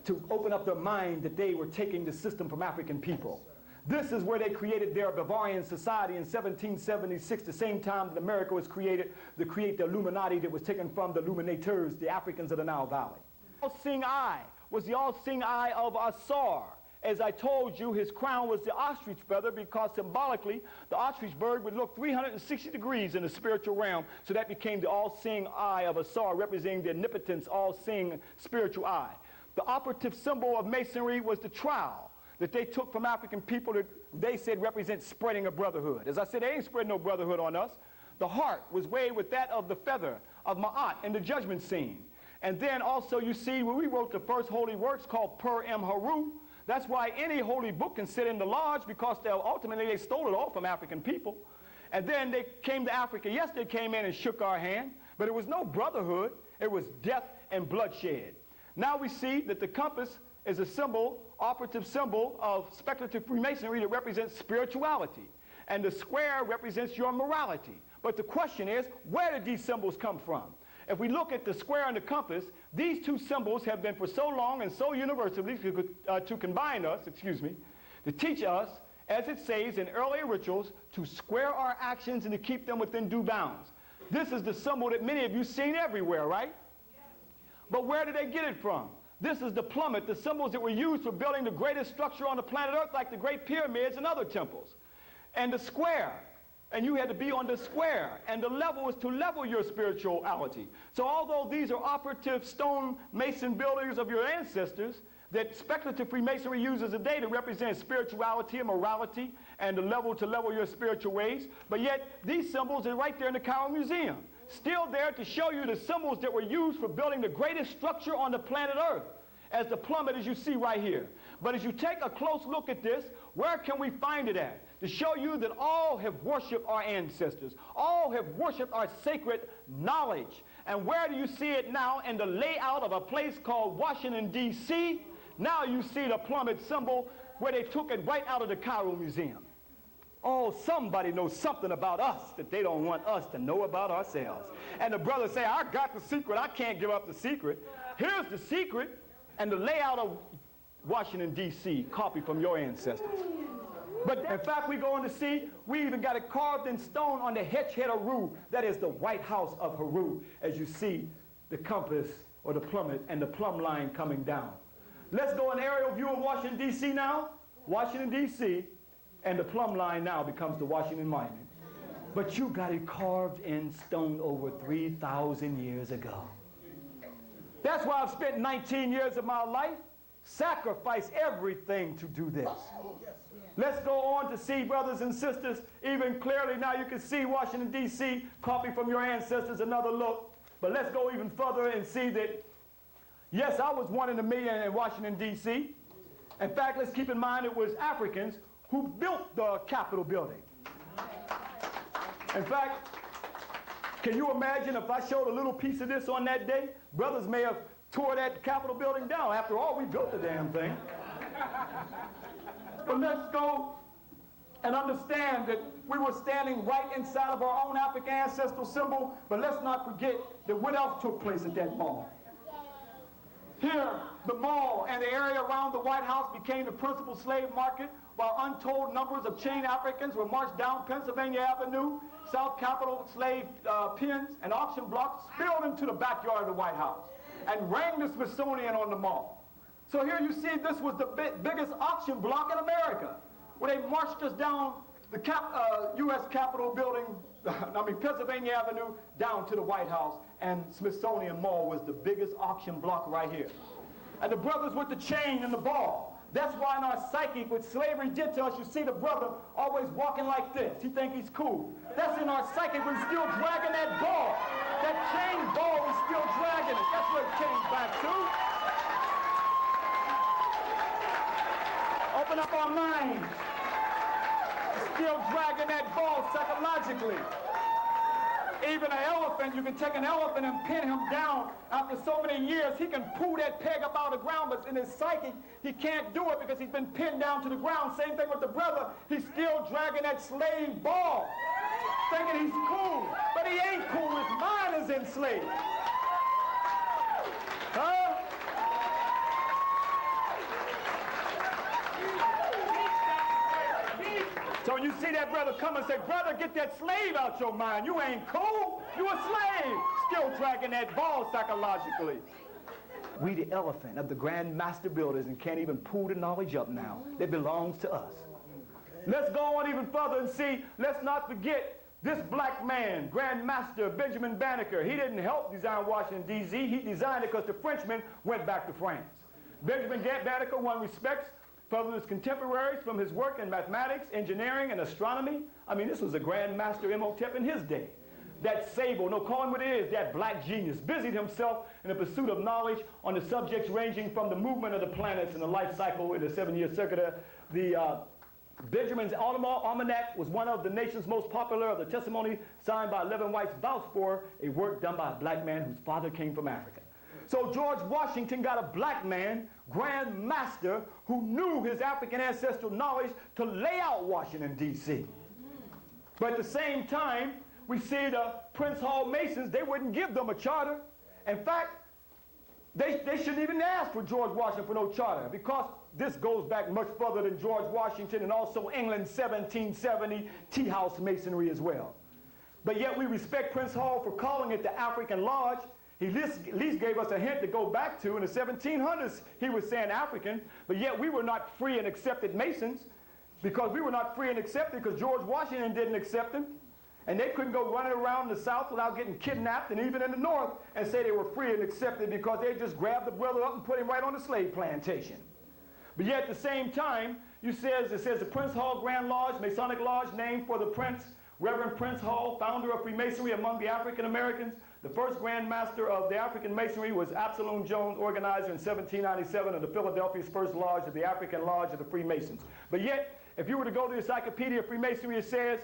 to open up their mind that they were taking the system from African people. This is where they created their Bavarian society in 1776, the same time that America was created to create the Illuminati that was taken from the Illuminators, the Africans of the Nile Valley. All-seeing eye was the all-seeing eye of Ausar. As I told you, his crown was the ostrich feather because symbolically the ostrich bird would look 360 degrees in the spiritual realm, so that became the all-seeing eye of Ausar, representing the omnipotence, all-seeing spiritual eye. The operative symbol of Masonry was the trowel that they took from African people that they said represents spreading a brotherhood. As I said, they ain't spreading no brotherhood on us. The heart was weighed with that of the feather of Ma'at in the judgment scene. And then also you see when we wrote the first holy works called Per Em Heru, that's why any holy book can sit in the lodge, because ultimately they stole it all from African people. And then they came to Africa. Yes, they came in and shook our hand, but it was no brotherhood. It was death and bloodshed. Now we see that the compass is a symbol operative symbol of speculative Freemasonry that represents spirituality. And the square represents your morality. But the question is, where did these symbols come from? If we look at the square and the compass, these two symbols have been for so long and so universally to combine us, to teach us, as it says in earlier rituals, to square our actions and to keep them within due bounds. This is the symbol that many of you seen everywhere, right? But where did they get it from? This is the plummet, the symbols that were used for building the greatest structure on the planet Earth, like the Great Pyramids and other temples. And the square, and you had to be on the square, and the level is to level your spirituality. So although these are operative stone mason buildings of your ancestors that speculative Freemasonry uses today to represent spirituality and morality and the level to level your spiritual ways, but yet these symbols are right there in the Cairo Museum, still there to show you the symbols that were used for building the greatest structure on the planet Earth, as the plummet as you see right here. But as you take a close look at this, where can we find it at? To show you that all have worshiped our ancestors. All have worshiped our sacred knowledge. And where do you see it now? In the layout of a place called Washington, D.C. Now you see the plummet symbol where they took it right out of the Cairo Museum. Oh, somebody knows something about us that they don't want us to know about ourselves. And the brothers say, I got the secret. I can't give up the secret. Here's the secret. And the layout of Washington, D.C., copied from your ancestors. But in fact, we go on to see, we even got it carved in stone on the Heru. That is the White House of Heru, as you see the compass or the plummet and the plumb line coming down. Let's go an aerial view of Washington, D.C. now. Washington, D.C., and the plumb line now becomes the Washington Monument. But you got it carved in stone over 3,000 years ago. That's why I've spent 19 years of my life, sacrificed everything to do this. Let's go on to see, brothers and sisters, even clearly now you can see Washington, D.C., copy from your ancestors, another look. But let's go even further and see that, yes, I was one in a million in Washington, D.C. In fact, let's keep in mind it was Africans who built the Capitol building. In fact, can you imagine if I showed a little piece of this on that day? Brothers may have tore that Capitol building down. After all, we built the damn thing. But let's go and understand that we were standing right inside of our own African ancestral symbol, but let's not forget that what else took place at that mall. Here, the mall and the area around the White House became the principal slave market, while untold numbers of chained Africans were marched down Pennsylvania Avenue, South Capitol slave pens and auction blocks spilled into the backyard of the White House and rang the Smithsonian on the mall. So here you see this was the biggest auction block in America, where they marched us down the U.S. Capitol building, Pennsylvania Avenue, down to the White House, and Smithsonian Mall was the biggest auction block right here. And the brothers with the chain and the ball. That's why in our psychic, what slavery did to us, you see the brother always walking like this. He think he's cool. That's in our psychic, but he's still dragging that ball. That chain ball is still dragging it. That's where it came back to. Open up our minds. Still dragging that ball psychologically. Even an elephant, you can take an elephant and pin him down after so many years. He can pull that peg up out of the ground, but in his psychic, he can't do it because he's been pinned down to the ground. Same thing with the brother. He's still dragging that slave ball, thinking he's cool. But he ain't cool. His mind is enslaved. Huh? So when you see that brother come and say, brother, get that slave out your mind. You ain't cool. You a slave. Still dragging that ball psychologically. We the elephant of the Grandmaster builders and can't even pull the knowledge up now that belongs to us. Let's go on even further and see, let's not forget this black man, Grandmaster Benjamin Banneker. He didn't help design Washington, D.C. He designed it because the Frenchmen went back to France. Benjamin Banneker won respects from his contemporaries, from his work in mathematics, engineering, and astronomy. I mean, this was a Grandmaster Imhotep in his day. That sable, no, call him what it is, that black genius, busied himself in the pursuit of knowledge on the subjects ranging from the movement of the planets and the life cycle in the 7-year circuit. Benjamin's Almanac was one of the nation's most popular of the testimony signed by 11 whites vouched for, a work done by a black man whose father came from Africa. So George Washington got a black man, Grandmaster, who knew his African ancestral knowledge to lay out Washington, D.C. But at the same time, we see the Prince Hall Masons, they wouldn't give them a charter. In fact, they shouldn't even ask for George Washington for no charter, because this goes back much further than George Washington, and also England's 1770 tea house masonry as well. But yet we respect Prince Hall for calling it the African Lodge. He at least gave us a hint to go back to. In the 1700s, he was saying African, but yet we were not free and accepted Masons, because we were not free and accepted because George Washington didn't accept them. And they couldn't go running around in the South without getting kidnapped, and even in the North, and say they were free and accepted because they just grabbed the brother up and put him right on the slave plantation. But yet at the same time, it says the Prince Hall Grand Lodge, Masonic Lodge, named for the Prince, Reverend Prince Hall, founder of Freemasonry among the African Americans. The first Grand Master of the African Masonry was Absalom Jones, organizer in 1797 of the Philadelphia's first lodge of the African Lodge of the Freemasons. But yet, if you were to go to the Encyclopedia of Freemasonry, it says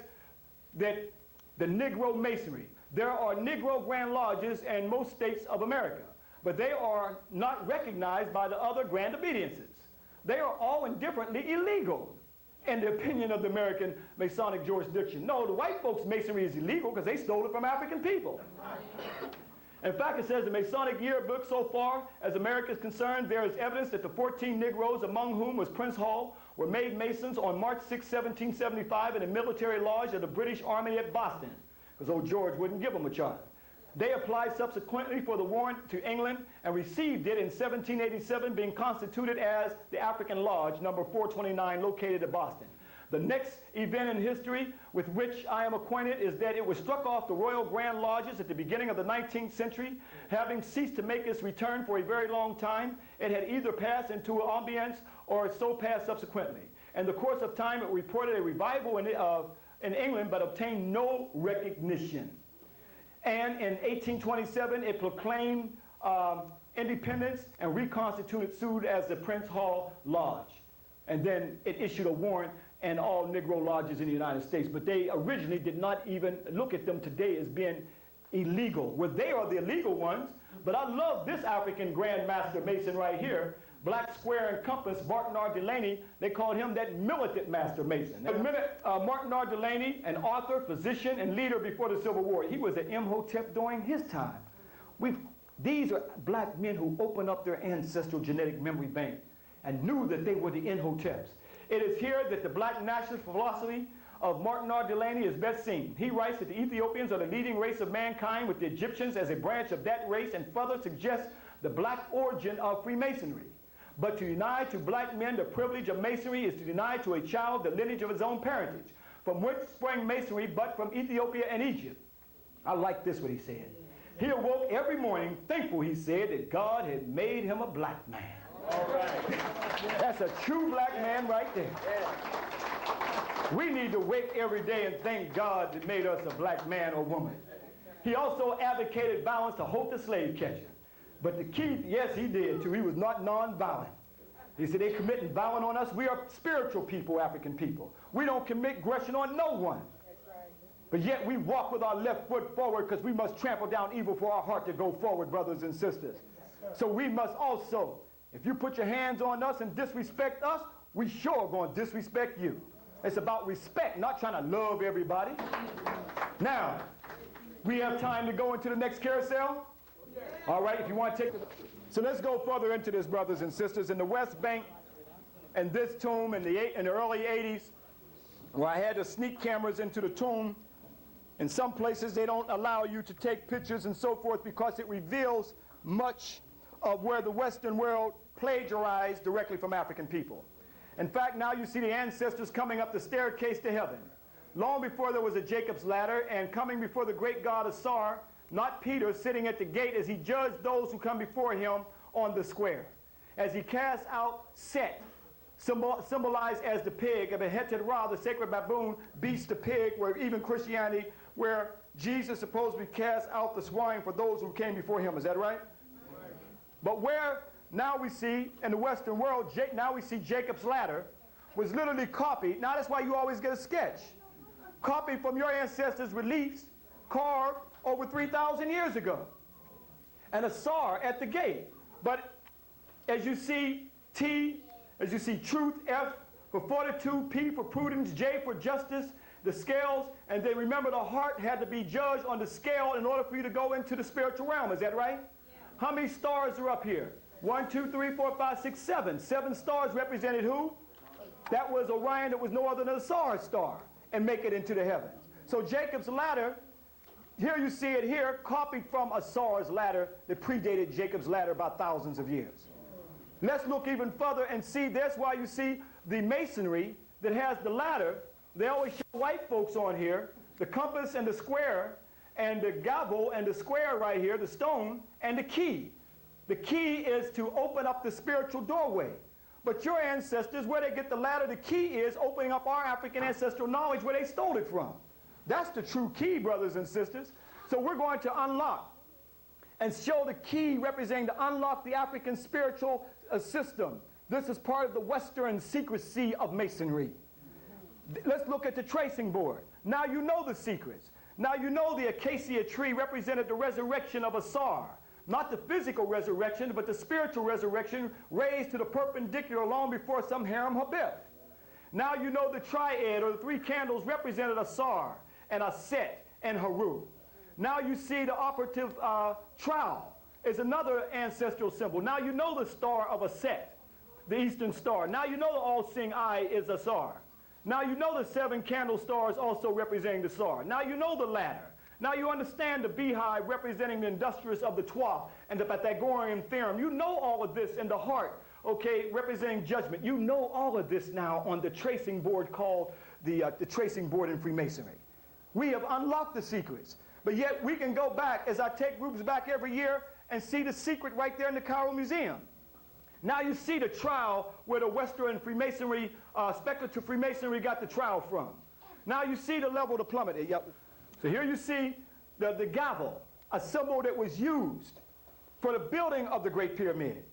that the Negro Masonry, there are Negro Grand Lodges in most states of America, but they are not recognized by the other Grand Obediences. They are all indifferently illegal in the opinion of the American Masonic jurisdiction. No, the white folks' Masonry is illegal because they stole it from African people. In fact, it says the Masonic yearbook so far as America is concerned, there is evidence that the 14 Negroes, among whom was Prince Hall, were made Masons on March 6, 1775 in a military lodge of the British Army at Boston, because old George wouldn't give them a charter. They applied subsequently for the warrant to England and received it in 1787, being constituted as the African Lodge, number 429, located at Boston. The next event in history with which I am acquainted is that it was struck off the Royal Grand Lodges at the beginning of the 19th century. Having ceased to make its return for a very long time, it had either passed into abeyance or so passed subsequently. In the course of time, it reported a revival in England, but obtained no recognition. And in 1827, it proclaimed independence and reconstituted sued as the Prince Hall Lodge. And then it issued a warrant and all Negro lodges in the United States. But they originally did not even look at them today as being illegal. Well, they are the illegal ones, but I love this African Grand Master Mason right here, Black Square and Compass, Martin R. Delaney. They called him that militant Master Mason. Martin R. Delaney, an author, physician, and leader before the Civil War. He was an Imhotep during his time. These are black men who opened up their ancestral genetic memory bank and knew that they were the Imhoteps. It is here that the black nationalist philosophy of Martin R. Delaney is best seen. He writes that the Ethiopians are the leading race of mankind, with the Egyptians as a branch of that race, and further suggests the black origin of Freemasonry. But to deny to black men the privilege of Masonry is to deny to a child the lineage of his own parentage, from which sprang Masonry, but from Ethiopia and Egypt. I like this, what he said. He awoke every morning thankful, he said, that God had made him a black man. All right. That's a true black man right there. Yeah. We need to wake every day and thank God that made us a black man or woman. He also advocated violence to hold the slave catcher. But the key, yes, he did too. He was not non-violent. He said, they're committing violence on us. We are spiritual people, African people. We don't commit aggression on no one. But yet we walk with our left foot forward because we must trample down evil for our heart to go forward, brothers and sisters. So we must also, if you put your hands on us and disrespect us, we sure are going to disrespect you. It's about respect, not trying to love everybody. Now, we have time to go into the next carousel. All right, if you want to take it. So let's go further into this, brothers and sisters. In the West Bank and this tomb in the early 80s, where I had to sneak cameras into the tomb, in some places they don't allow you to take pictures and so forth because it reveals much of where the Western world plagiarized directly from African people. In fact, now you see the ancestors coming up the staircase to heaven. Long before there was a Jacob's ladder, and coming before the great god Ausar, not Peter, sitting at the gate as he judged those who come before him on the square. As he cast out Set, symbolized as the pig, and Beheted Ra, the sacred baboon, beast the pig, where even Christianity, where Jesus supposedly cast out the swine for those who came before him. Is that right? But where now we see in the Western world, now we see Jacob's ladder was literally copied. Now that's why you always get a sketch. Copied from your ancestors' reliefs, carved over 3,000 years ago. and Ausar at the gate. But as you see T, as you see truth, F for fortitude, P for prudence, J for justice, the scales, and then remember the heart had to be judged on the scale in order for you to go into the spiritual realm. Is that right? Yeah. How many stars are up here? 1, 2, 3, 4, 5, 6, 7. 7 stars represented who? That was Orion, that was no other than a Ausar star, and make it into the heavens. So Jacob's ladder, here you see it here, copied from Ausar's ladder that predated Jacob's ladder by thousands of years. Let's look even further and see, that's why you see the masonry that has the ladder. They always show white folks on here, the compass and the square, and the gavel and the square right here, the stone, and the key. The key is to open up the spiritual doorway. But your ancestors, where they get the ladder, the key is opening up our African ancestral knowledge where they stole it from. That's the true key, brothers and sisters. So we're going to unlock and show the key representing to unlock the African spiritual system. This is part of the Western secrecy of Masonry. Let's look at the tracing board. Now you know the secrets. Now you know the acacia tree represented the resurrection of Ausar. Not the physical resurrection, but the spiritual resurrection raised to the perpendicular long before some harem habib. Now you know the triad, or the 3 candles, represented Ausar and Aset and Heru. Now you see the operative trowel is another ancestral symbol. Now you know the star of Aset, the eastern star. Now you know the all-seeing eye is Ausar. Now you know the 7 candle stars also representing the Ausar. Now you know the ladder. Now you understand the beehive representing the industrious of the Twelfth and the Pythagorean theorem. You know all of this in the heart, okay, representing judgment. You know all of this now on the tracing board called the tracing board in Freemasonry. We have unlocked the secrets. But yet we can go back, as I take groups back every year, and see the secret right there in the Cairo Museum. Now you see the trowel where the Western Freemasonry, speculative Freemasonry got the trowel from. Now you see the level of the plummet. Yep. So here you see the gavel, a symbol that was used for the building of the Great Pyramid.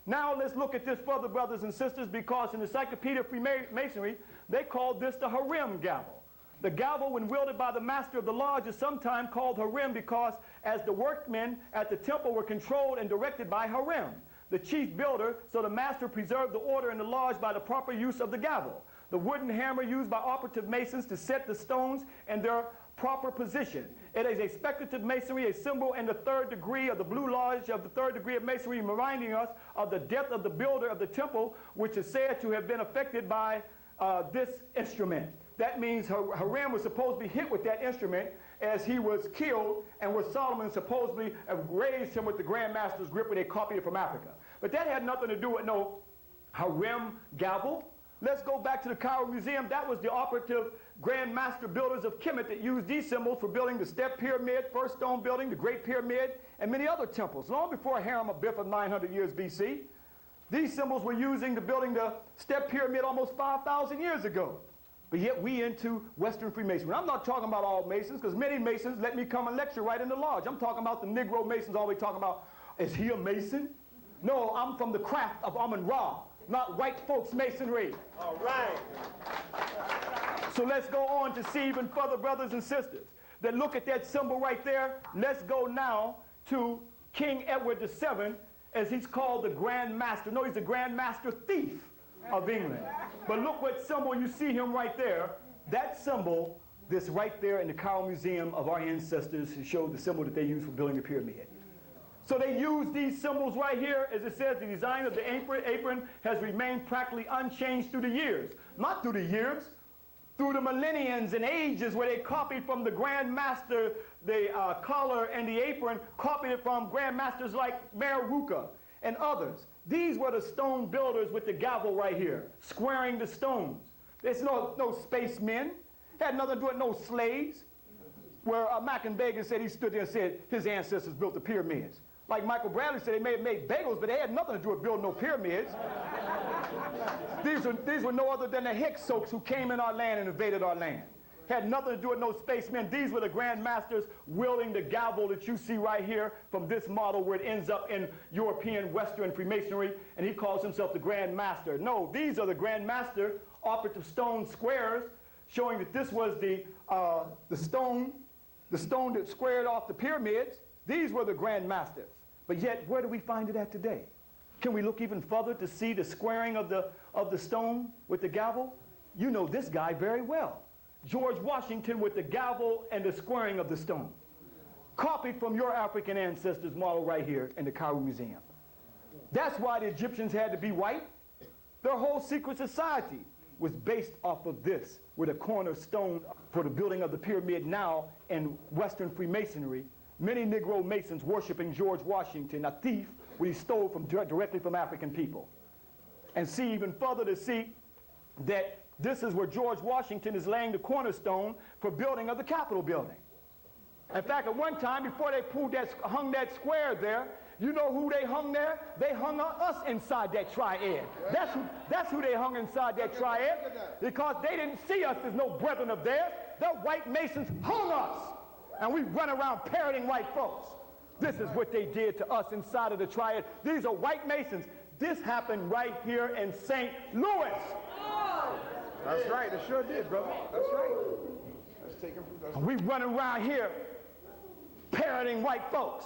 Now let's look at this further, brothers and sisters, because in the Encyclopedia of Freemasonry, they called this the harem gavel. The gavel, when wielded by the master of the lodge, is sometimes called harem because as the workmen at the temple were controlled and directed by harem, the chief builder, so the master preserved the order in the lodge by the proper use of the gavel. The wooden hammer used by operative masons to set the stones in their proper position. It is a speculative masonry, a symbol in the 3rd degree of the blue lodge of the 3rd degree of masonry, reminding us of the death of the builder of the temple, which is said to have been affected by this instrument. That means Harem was supposed to be hit with that instrument as he was killed, and where Solomon supposedly raised him with the Grandmaster's grip where they copied it from Africa. But that had nothing to do with no harem gavel. Let's go back to the Cairo Museum. That was the operative Grandmaster builders of Kemet that used these symbols for building the Step Pyramid, first stone building, the Great Pyramid, and many other temples. Long before Harem Abif of 900 years BC, these symbols were using to building the Step Pyramid almost 5,000 years ago. But yet we into Western Freemasonry. I'm not talking about all Masons, because many Masons let me come and lecture right in the lodge. I'm talking about the Negro Masons always talking about, is he a Mason? No, I'm from the craft of Amun-Ra, not white folks Masonry. All right. So let's go on to see even further, brothers and sisters, that look at that symbol right there. Let's go now to King Edward VII, as he's called the Grandmaster. No, he's the Grandmaster thief of England. But look what symbol you see him right there. That symbol, this right there in the Cairo Museum of our ancestors, to show the symbol that they used for building the pyramid. So they use these symbols right here. As it says, the design of the apron has remained practically unchanged through the years. Not through the years, through the millenniums and ages, where they copied from the Grandmaster, the collar and the apron, copied it from Grandmasters like Maruka and others. These were the stone builders with the gavel right here, squaring the stones. There's no spacemen. Had nothing to do with no slaves. Where Mackenbagan said he stood there and said his ancestors built the pyramids. Like Michael Bradley said, they may have made bagels, but they had nothing to do with building no pyramids. These were no other than the Hyksos who came in our land and invaded our land. Had nothing to do with no spacemen. These were the Grandmasters wielding the gavel that you see right here from this model where it ends up in European Western Freemasonry, and he calls himself the Grandmaster. No, these are the Grandmaster operative stone squares, showing that this was the stone that squared off the pyramids. These were the Grandmasters. But yet, where do we find it at today? Can we look even further to see the squaring of the stone with the gavel? You know this guy very well. George Washington with the gavel and the squaring of the stone. Copied from your African ancestors model right here in the Cairo Museum. That's why the Egyptians had to be white. Their whole secret society was based off of this, with a cornerstone for the building of the pyramid now in Western Freemasonry. Many Negro Masons worshiping George Washington, a thief, what he stole directly from African people. And see even further to see that this is where George Washington is laying the cornerstone for building of the Capitol building. In fact, at one time, before they hung that square there, you know who they hung there? They hung us inside that triad. That's who they hung inside that triad, because they didn't see us as no brethren of theirs. The white Masons hung us, and we run around parroting white folks. This is what they did to us inside of the triad. These are white Masons. This happened right here in St. Louis. That's right, it sure did, brother. That's right. Let's take them from we run around here parroting white folks.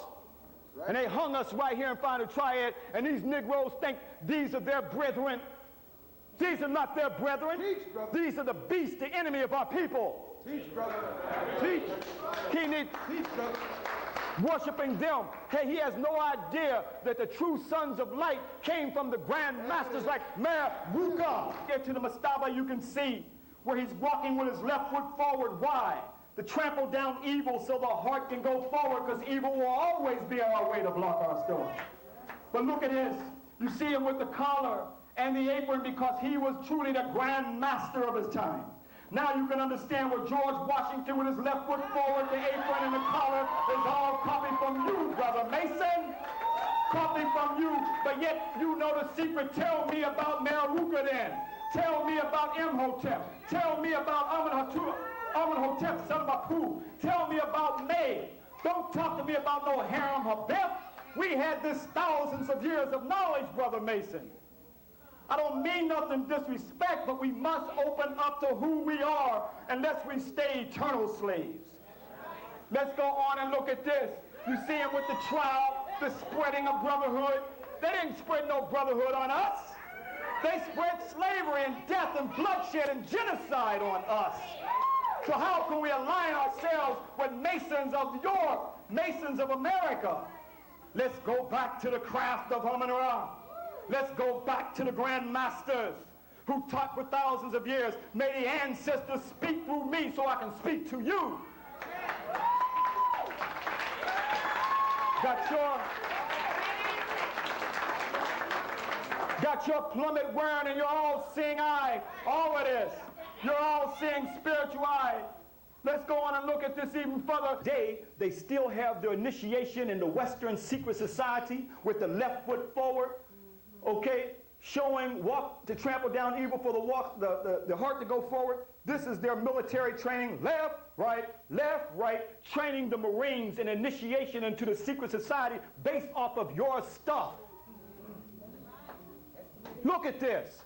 Right. And they hung us right here in front of the triad, and these Negroes think these are their brethren. These are not their brethren. Teach, brother. These are the beasts, the enemy of our people. Teach, brother. Teach. Teach, brother. Worshipping them. Hey, he has no idea that the true sons of light came from the Grandmasters like Mer Ruka. Here to the mastaba, you can see where he's walking with his left foot forward. Why? To trample down evil so the heart can go forward, because evil will always be our way to block our story. But look at this. You see him with the collar and the apron, because he was truly the Grand Master of his time. Now you can understand where George Washington with his left foot forward, the apron and the collar is all copied from you, Brother Mason. Copied from you, but yet you know the secret. Tell me about Meruka then. Tell me about Imhotep. Tell me about Amenhotep, son of Aku. Tell me about May. Don't talk to me about no Harem Habeth. We had this thousands of years of knowledge, Brother Mason. I don't mean nothing disrespect, but we must open up to who we are unless we stay eternal slaves. Let's go on and look at this. You see him with the trial, the spreading of brotherhood. They didn't spread no brotherhood on us. They spread slavery and death and bloodshed and genocide on us. So how can we align ourselves with Masons of Europe, Masons of America? Let's go back to the craft of Amun-Ra. Let's go back to the Grandmasters who taught for thousands of years. May the ancestors speak through me so I can speak to you. Got your plummet wearing and your all-seeing eye. All of this. You're all-seeing spiritual eye. Let's go on and look at this even further. Today, they still have their initiation in the Western secret society with the left foot forward. Okay, showing walk to trample down evil for the heart to go forward. This is their military training, left, right, training the Marines in initiation into the secret society based off of your stuff. Look at this.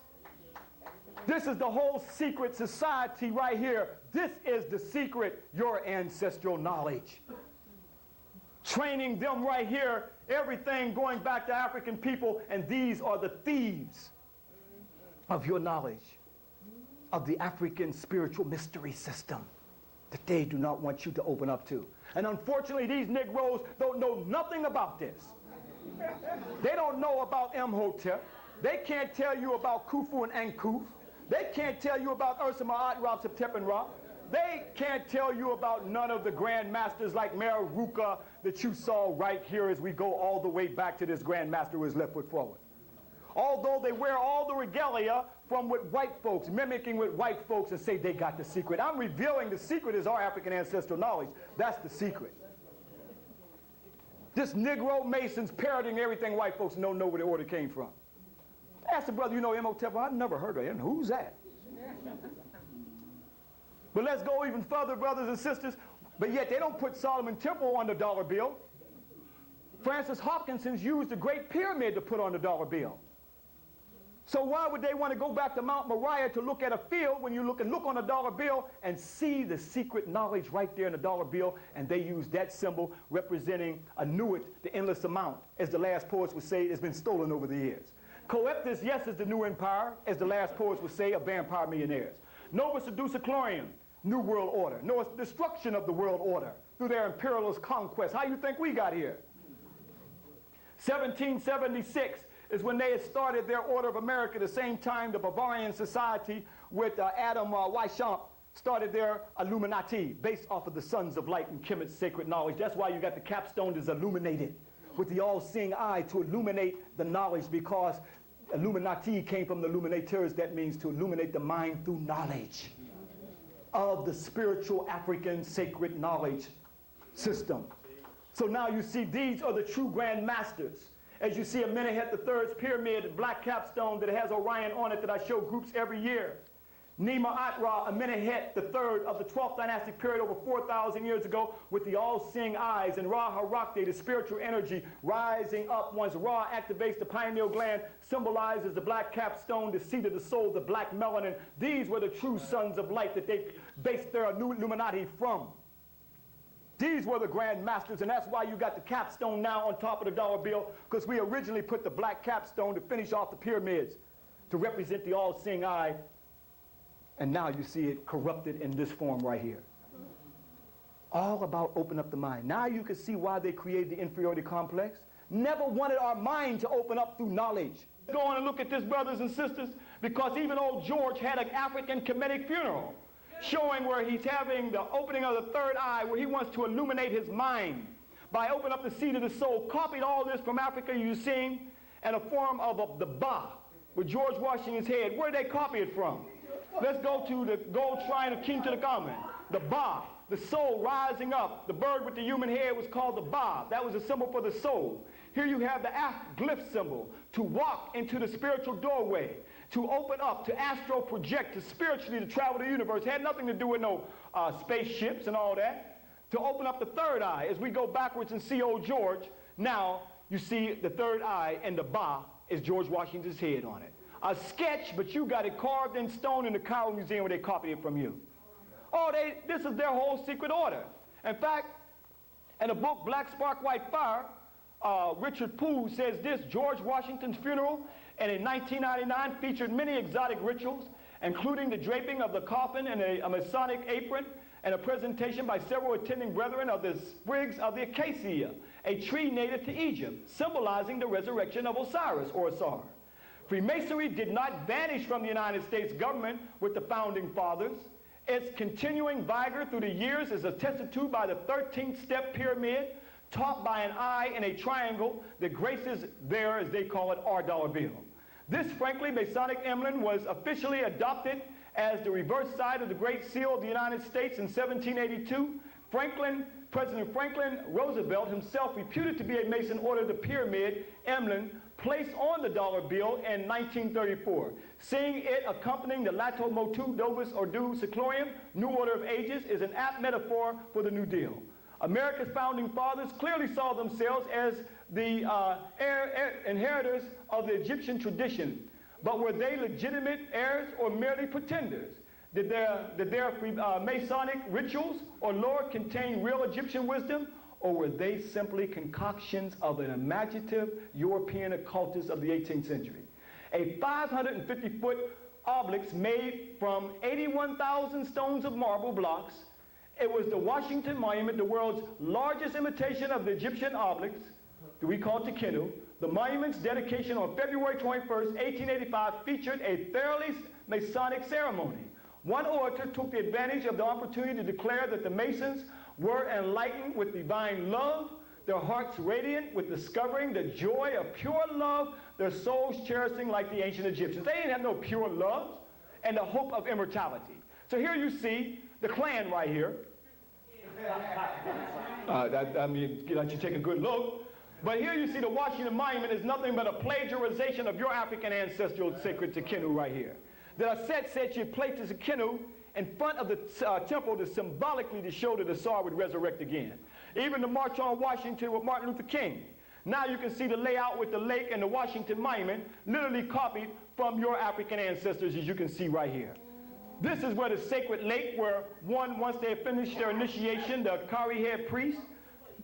This is the whole secret society right here. This is the secret, your ancestral knowledge. Training them right here, everything going back to African people, and these are the thieves of your knowledge, of the African spiritual mystery system that they do not want you to open up to. And unfortunately, these Negroes don't know nothing about this. They don't know about Imhotep. They can't tell you about Khufu and Ankuf. They can't tell you about Ursa Ma'at, Ra, Septep, and Ra. They can't tell you about none of the Grandmasters like Meruka that you saw right here as we go all the way back to this Grandmaster with his left foot forward. Although they wear all the regalia from with white folks, mimicking with white folks and say they got the secret. I'm revealing the secret is our African ancestral knowledge. That's the secret. This Negro Masons parroting everything white folks don't know where the order came from. Ask the brother, you know Imhotep? I've never heard of him. Who's that? But let's go even further, brothers and sisters. But yet they don't put Solomon Temple on the dollar bill. Francis Hopkinson's used the Great Pyramid to put on the dollar bill. So why would they want to go back to Mount Moriah to look at a field when you look on a dollar bill and see the secret knowledge right there in the dollar bill, and they use that symbol representing Anuit, the endless amount, as the last poets would say, has been stolen over the years. Coeptus, yes, is the new empire, as the last poets would say, of vampire millionaires. Novus Seduciclorium, New World Order. No, destruction of the world order through their imperialist conquest. How you think we got here? 1776 is when they had started their Order of America, the same time the Bavarian Society with Adam Weishaupt started their Illuminati, based off of the Sons of Light and Kemet's sacred knowledge. That's why you got the capstone is illuminated, with the all-seeing eye to illuminate the knowledge, because Illuminati came from the illuminators. That means to illuminate the mind through knowledge of the spiritual African sacred knowledge system. So now you see these are the true Grandmasters. As you see Amenemhet III's pyramid, black capstone that has Orion on it that I show groups every year. Nima Atra, Amenemhet III of the 12th dynastic period over 4,000 years ago, with the all-seeing eyes, and Ra Harakte, the spiritual energy rising up once Ra activates the pineal gland, symbolizes the black capstone, the seat of the soul, the black melanin. These were the true sons of light that they based their Illuminati from. These were the Grandmasters, and that's why you got the capstone now on top of the dollar bill, because we originally put the black capstone to finish off the pyramids to represent the all-seeing eye. And now you see it corrupted in this form right here. All about open up the mind. Now you can see why they created the inferiority complex. Never wanted our mind to open up through knowledge. Go on and look at this, brothers and sisters, because even old George had an African Kemetic funeral, showing where he's having the opening of the third eye, where he wants to illuminate his mind by opening up the seat of the soul. Copied all this from Africa, you've seen, in a form of the Ba, with George washing his head. Where did they copy it from? Let's go to the gold shrine of King Tutankhamun. The Ba, the soul rising up. The bird with the human head was called the Ba. That was a symbol for the soul. Here you have the glyph symbol, to walk into the spiritual doorway, to open up, to astral project, to spiritually to travel the universe. It had nothing to do with no spaceships and all that. To open up the third eye, as we go backwards and see old George, now you see the third eye, and the Ba is George Washington's head on it. A sketch, but you got it carved in stone in the Cairo Museum where they copied it from you. Oh, this is their whole secret order. In fact, in the book Black Spark, White Fire, Richard Poole says this: George Washington's funeral, and in 1999 featured many exotic rituals, including the draping of the coffin and a Masonic apron, and a presentation by several attending brethren of the sprigs of the acacia, a tree native to Egypt, symbolizing the resurrection of Osiris, or Ausar. Freemasonry did not vanish from the United States government with the founding fathers. Its continuing vigor through the years is attested to by the 13th step pyramid, topped by an eye and a triangle that graces their, as they call it, our dollar bill. This, frankly, Masonic emblem was officially adopted as the reverse side of the Great Seal of the United States in 1782. President Franklin Roosevelt, himself reputed to be a Mason, ordered the pyramid emblem placed on the dollar bill in 1934, seeing it accompanying the Lato Motu Novus Ordo Seclorum, New Order of Ages, is an apt metaphor for the New Deal. America's founding fathers clearly saw themselves as the inheritors of the Egyptian tradition, but were they legitimate heirs or merely pretenders? Did their Masonic rituals or lore contain real Egyptian wisdom, or were they simply concoctions of an imaginative European occultist of the 18th century? A 550-foot obelisk made from 81,000 stones of marble blocks. It was the Washington Monument, the world's largest imitation of the Egyptian obelisk, that we call Tikenu. The monument's dedication on February 21st, 1885, featured a thoroughly Masonic ceremony. One orator took the advantage of the opportunity to declare that the Masons were enlightened with divine love, their hearts radiant with discovering the joy of pure love, their souls cherishing like the ancient Egyptians. They didn't have no pure love and the hope of immortality. So here you see the Klan right here. I mean, let you take a good look. But here you see the Washington Monument is nothing but a plagiarization of your African ancestral sacred Tikenu right here. The Aset said she placed the Tikenu in front of the temple to symbolically to show that the Ausar would resurrect again. Even the March on Washington with Martin Luther King. Now you can see the layout with the lake and the Washington Monument, literally copied from your African ancestors, as you can see right here. This is where the sacred lake, where once they finished their initiation, the Kari head priests,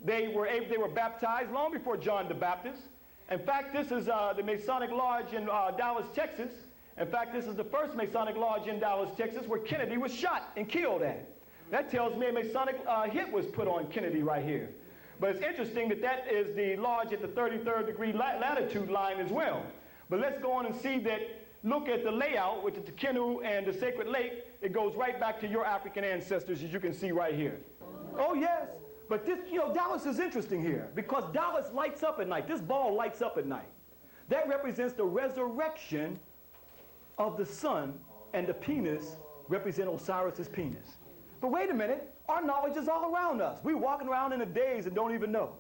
they were baptized long before John the Baptist. In fact, this is the Masonic Lodge in Dallas, Texas. In fact, this is the first Masonic Lodge in Dallas, Texas, where Kennedy was shot and killed at. That tells me a Masonic hit was put on Kennedy right here. But it's interesting that that is the lodge at the 33rd degree latitude line as well. But let's go on and see that. Look at the layout with the Kenu and the sacred lake. It goes right back to your African ancestors, as you can see right here. Oh, yes. But this, Dallas is interesting here because Dallas lights up at night. This ball lights up at night. That represents the resurrection of the sun, and the penis represents Osiris's penis. But wait a minute, our knowledge is all around us. We're walking around in a daze and don't even know.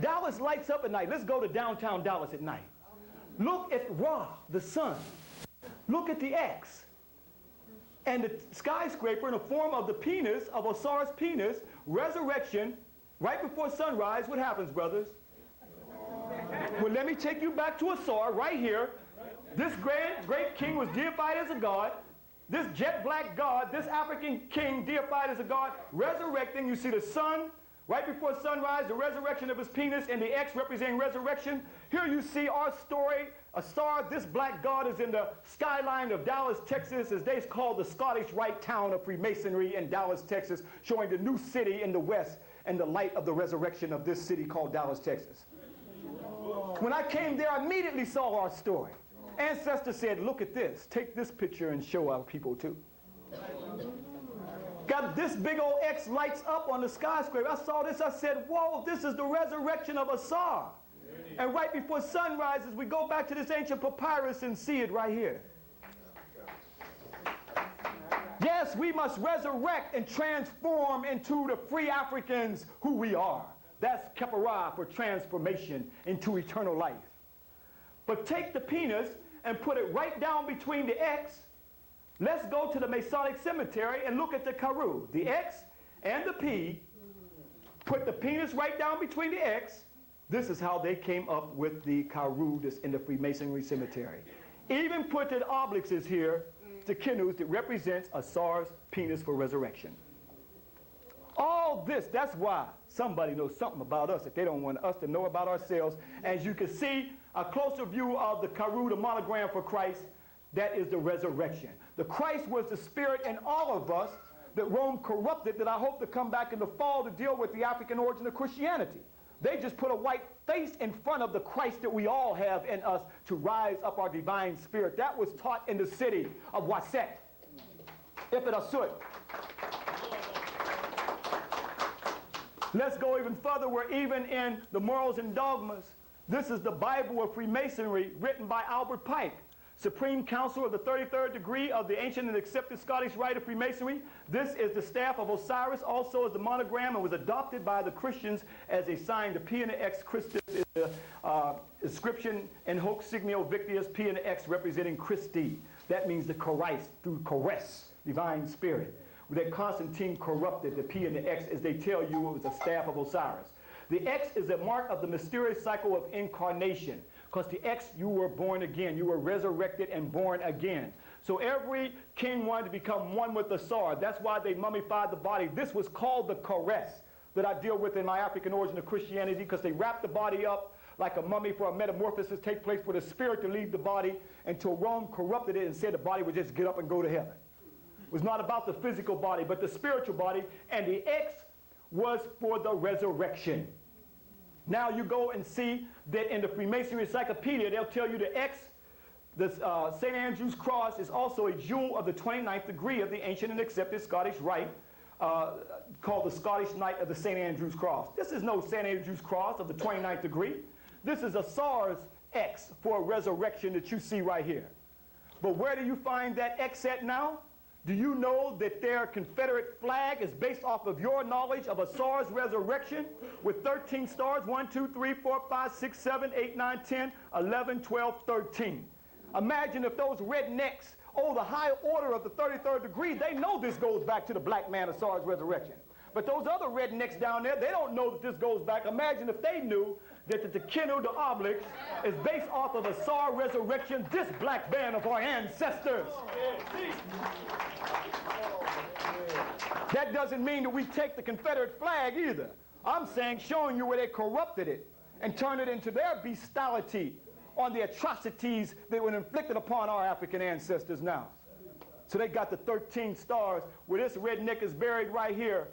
Dallas lights up at night. Let's go to downtown Dallas at night. Look at Ra, the sun. Look at the X. And the skyscraper in the form of the penis, of Osiris' penis, resurrection, right before sunrise. What happens, brothers? Well, let me take you back to Ausar right here. This great king was deified as a god. This jet black god, this African king deified as a god, resurrecting. You see the sun right before sunrise, the resurrection of his penis, and the X representing resurrection. Here you see our story. Ausar, this black god, is in the skyline of Dallas, Texas, as they call the Scottish Rite town of Freemasonry in Dallas, Texas, showing the new city in the west and the light of the resurrection of this city called Dallas, Texas. When I came there, I immediately saw our story. Ancestors said, look at this. Take this picture and show our people too. Got this big old X lights up on the skyscraper. I saw this, I said, whoa, this is the resurrection of Ausar. And right before sunrise, as we go back to this ancient papyrus and see it right here. Yes, we must resurrect and transform into the free Africans who we are. That's Kepara for transformation into eternal life. But take the penis and put it right down between the X. Let's go to the Masonic cemetery and look at the Heru. The X and the P. Put the penis right down between the X. This is how they came up with the Heru that's in the Freemasonry cemetery. Even put the obelisks here, the Kenus, that represents Ausar's penis for resurrection. All this, that's why somebody knows something about us if they don't want us to know about ourselves. As you can see, a closer view of the Heru, the monogram for Christ, that is the resurrection. The Christ was the spirit in all of us that Rome corrupted, that I hope to come back in the fall to deal with the African origin of Christianity. They just put a white face in front of the Christ that we all have in us to rise up our divine spirit. That was taught in the city of Aset. If it Asut. Let's go even further. We're even in the morals and dogmas. This is the Bible of Freemasonry written by Albert Pike, Supreme Council of the 33rd degree of the ancient and accepted Scottish Rite of Freemasonry. This is the staff of Osiris, also as the monogram, and was adopted by the Christians as a sign. The P and the X Christus is the inscription in hoc signio victius, P and the X representing Christi. That means the Christ, through caress, divine spirit. That Constantine corrupted the P and the X, as they tell you it was a staff of Osiris. The X is a mark of the mysterious cycle of incarnation. Because the X, you were born again. You were resurrected and born again. So every king wanted to become one with the Ausar. That's why they mummified the body. This was called the caress that I deal with in my African origin of Christianity, because they wrapped the body up like a mummy for a metamorphosis take place for the spirit to leave the body, until Rome corrupted it and said the body would just get up and go to heaven. It was not about the physical body, but the spiritual body, and the X was for the resurrection. Now you go and see that in the Freemasonry Encyclopedia, they'll tell you the X, the St. Andrew's Cross, is also a jewel of the 29th degree of the ancient and accepted Scottish Rite, called the Scottish Knight of the St. Andrew's Cross. This is no St. Andrew's Cross of the 29th degree. This is Ausar's X for resurrection that you see right here. But where do you find that X at now? Do you know that their Confederate flag is based off of your knowledge of Ausar's resurrection with 13 stars? 1, 2, 3, 4, 5, 6, 7, 8, 9, 10, 11, 12, 13. Imagine if those rednecks, the high order of the 33rd degree, they know this goes back to the black man Ausar's resurrection. But those other rednecks down there, they don't know that this goes back. Imagine if they knew that the Kenu, the Oblix, is based off of Ausar resurrection, this black band of our ancestors. That doesn't mean that we take the Confederate flag either. I'm saying, showing you where they corrupted it and turned it into their bestiality on the atrocities that were inflicted upon our African ancestors now. So they got the 13 stars where this redneck is buried right here,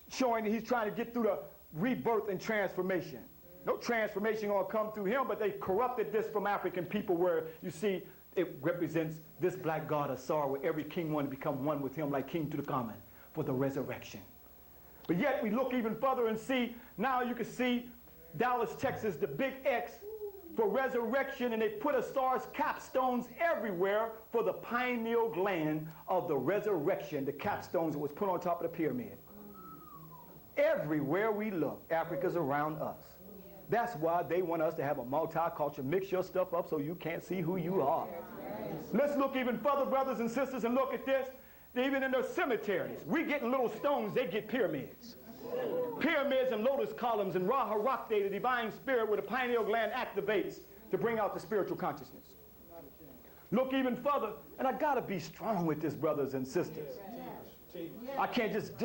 showing that he's trying to get through the rebirth and transformation. No transformation gonna come through him, but they corrupted this from African people where you see it represents this black god Ausar, where every king wanted to become one with him like King Tutankhamun for the resurrection. But yet we look even further and see, now you can see Dallas, Texas, the big X for resurrection, and they put Ausar's capstones everywhere for the pineal gland of the resurrection, the capstones that was put on top of the pyramid. Everywhere we look, Africa's around us. That's why they want us to have a multicultural, mix your stuff up so you can't see who you are. Let's look even further, brothers and sisters, and look at this. Even in their cemeteries, we getting little stones, they get pyramids. Pyramids and lotus columns and Ra Harakte, the divine spirit where the pineal gland activates to bring out the spiritual consciousness. Look even further, and I gotta be strong with this, brothers and sisters. I can't just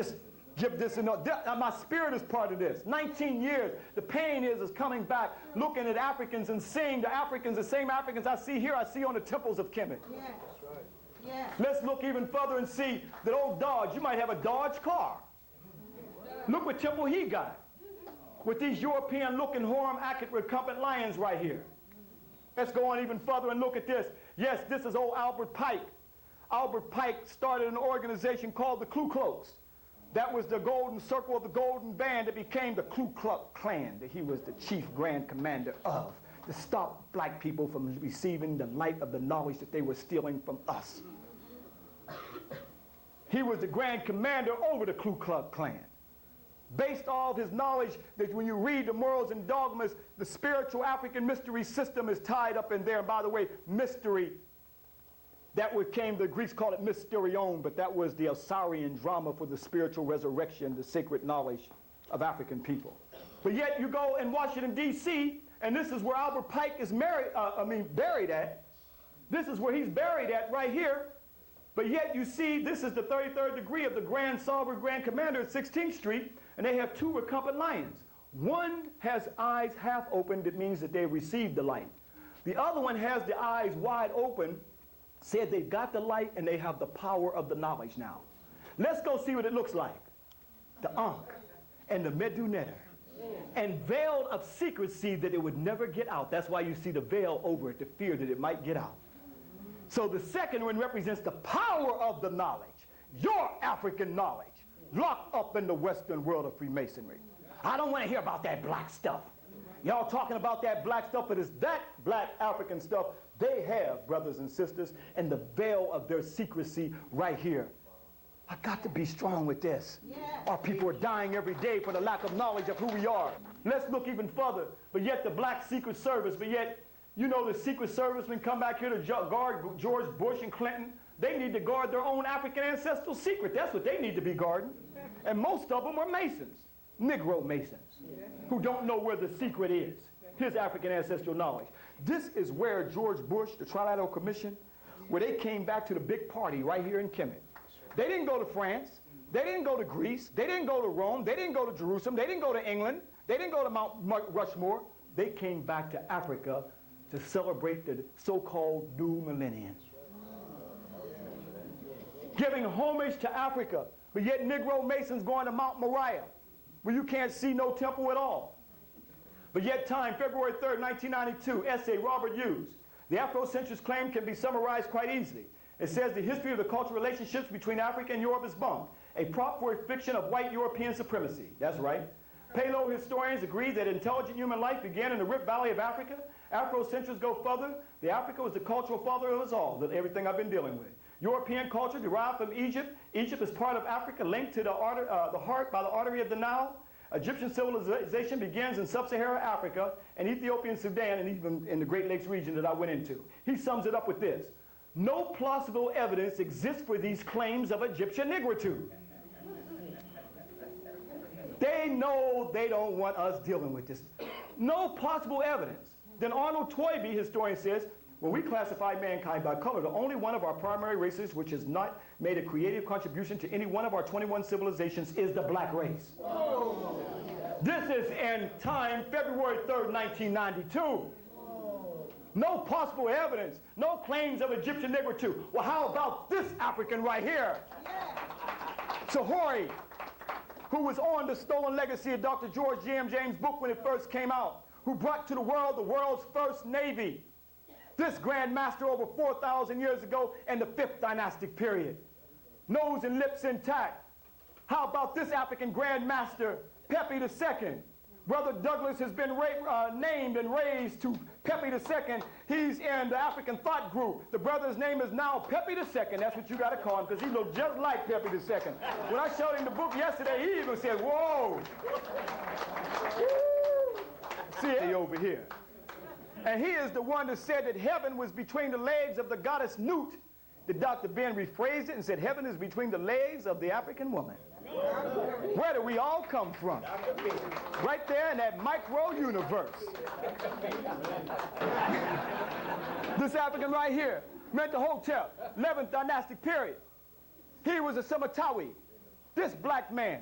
give this enough. My spirit is part of this. 19 years, the pain is coming back, looking at Africans and seeing the Africans, the same Africans I see here, I see on the temples of Kemet. Yeah. Let's look even further and see that old Dodge. You might have a Dodge car. Look what temple he got with these European-looking Horam-Akhet recumbent lions right here. Let's go on even further and look at this. Yes, this is old Albert Pike. Albert Pike started an organization called the Ku Klux. That was the golden circle of the golden band that became the Ku Klux Klan, that he was the chief grand commander of, to stop black people from receiving the light of the knowledge that they were stealing from us. He was the grand commander over the Ku Klux Klan. Based off his knowledge that when you read the morals and dogmas, the spiritual African mystery system is tied up in there. And by the way, mystery, that came, the Greeks called it mysterion, but that was the Osirian drama for the spiritual resurrection, the sacred knowledge of African people. But yet you go in Washington, D.C., and this is where Albert Pike is buried at. This is where he's buried at right here. But yet you see, this is the 33rd degree of the Grand Sovereign Grand Commander at 16th Street, and they have two recumbent lions. One has eyes half open, that means that they received the light. The other one has the eyes wide open, said they've got the light and they have the power of the knowledge now. Let's go see what it looks like. The Ankh and the Medunetter, and veiled of secrecy that it would never get out. That's why you see the veil over it, the fear that it might get out. So the second one represents the power of the knowledge, your African knowledge, locked up in the Western world of Freemasonry. I don't want to hear about that black stuff. Y'all talking about that black stuff, but it's that black African stuff they have, brothers and sisters, and the veil of their secrecy right here. I got to be strong with this. Yeah. Our people are dying every day for the lack of knowledge of who we are. Let's look even further, but yet the black Secret Service, but yet, you know, the Secret Servicemen come back here to guard George Bush and Clinton. They need to guard their own African ancestral secret. That's what they need to be guarding. And most of them are Masons, Negro Masons, who don't know where the secret is, his African ancestral knowledge. This is where George Bush, the Trilateral Commission, where they came back to the big party right here in Kemet. They didn't go to France. They didn't go to Greece. They didn't go to Rome. They didn't go to Jerusalem. They didn't go to England. They didn't go to Mount Rushmore. They came back to Africa to celebrate the so-called new millennium. Giving homage to Africa, but yet Negro Masons going to Mount Moriah, where you can't see no temple at all. But yet time, February 3rd, 1992, essay, Robert Hughes. The Afrocentrist claim can be summarized quite easily. It says the history of the cultural relationships between Africa and Europe is bumped, a prop for a fiction of white European supremacy. That's right. Palo historians agree that intelligent human life began in the Rift Valley of Africa. Afrocentrists go further. The Africa was the cultural father of us all, everything I've been dealing with. European culture derived from Egypt. Egypt is part of Africa, linked to the heart by the artery of the Nile. Egyptian civilization begins in sub-Saharan Africa and Ethiopian Sudan, and even in the Great Lakes region that I went into. He sums it up with this: no plausible evidence exists for these claims of Egyptian negritude. They know they don't want us dealing with this. no possible evidence. Then Arnold Toynbee, historian, says, when we classify mankind by color, the only one of our primary races which has not made a creative contribution to any one of our 21 civilizations is the black race. Whoa. This is in time, February 3rd, 1992. No possible evidence, no claims of Egyptian negritude. Well, how about this African right here? Sahori, who was on the stolen legacy of Dr. George G.M. James' book when it first came out, who brought to the world's first navy. This Grandmaster over 4,000 years ago in the 5th dynastic period. Nose and lips intact. How about this African Grandmaster, Pepi II? Brother Douglas has been named and raised to Pepi II. He's in the African thought group. The brother's name is now Pepi II. That's what you got to call him, because he looked just like Pepi II. When I showed him the book yesterday, he even said, whoa. See it over here. And he is the one that said that heaven was between the legs of the goddess Nut. That Dr. Ben rephrased it and said heaven is between the legs of the African woman. Where do we all come from? Right there in that micro universe. This African right here, Mentuhotep, 11th dynastic period. He was a Semitawi. This black man,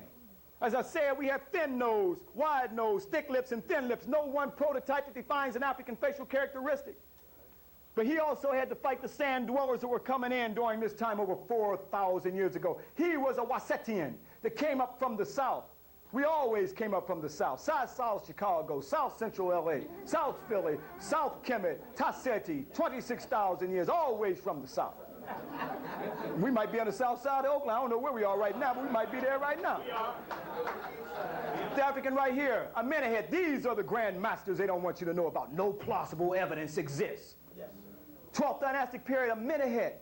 as I said, we have thin nose, wide nose, thick lips, and thin lips. No one prototype that defines an African facial characteristic. But he also had to fight the sand dwellers that were coming in during this time over 4,000 years ago. He was a Wasetian that came up from the south. We always came up from the south. South Chicago, South Central LA, South Philly, South Kemet, Thyself, 26,000 years, always from the south. We might be on the south side of Oakland. I don't know where we are right now, but we might be there right now. The African right here, Amenemhet. These are the Grandmasters they don't want you to know about. No plausible evidence exists. 12th dynastic period, Amenemhet,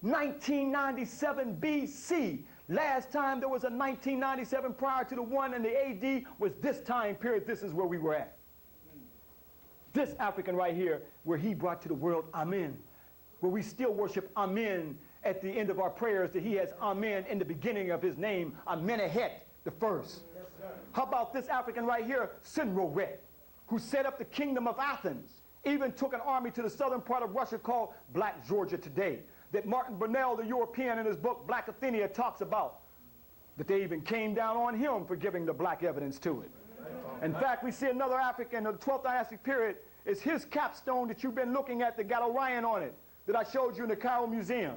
1997 BC. Last time there was a 1997 prior to the one in the AD was this time period. This is where we were at. This African right here, where he brought to the world Amen, where we still worship Amen at the end of our prayers, that he has Amen in the beginning of his name, Amenemhet the first. How about this African right here, Sinroret, who set up the kingdom of Athens, even took an army to the southern part of Russia called Black Georgia today, that Martin Brunell, the European, in his book Black Athenia talks about, that they even came down on him for giving the black evidence to it. In fact, we see another African of the 12th dynastic period is his capstone that you've been looking at that got Orion on it, that I showed you in the Cairo Museum.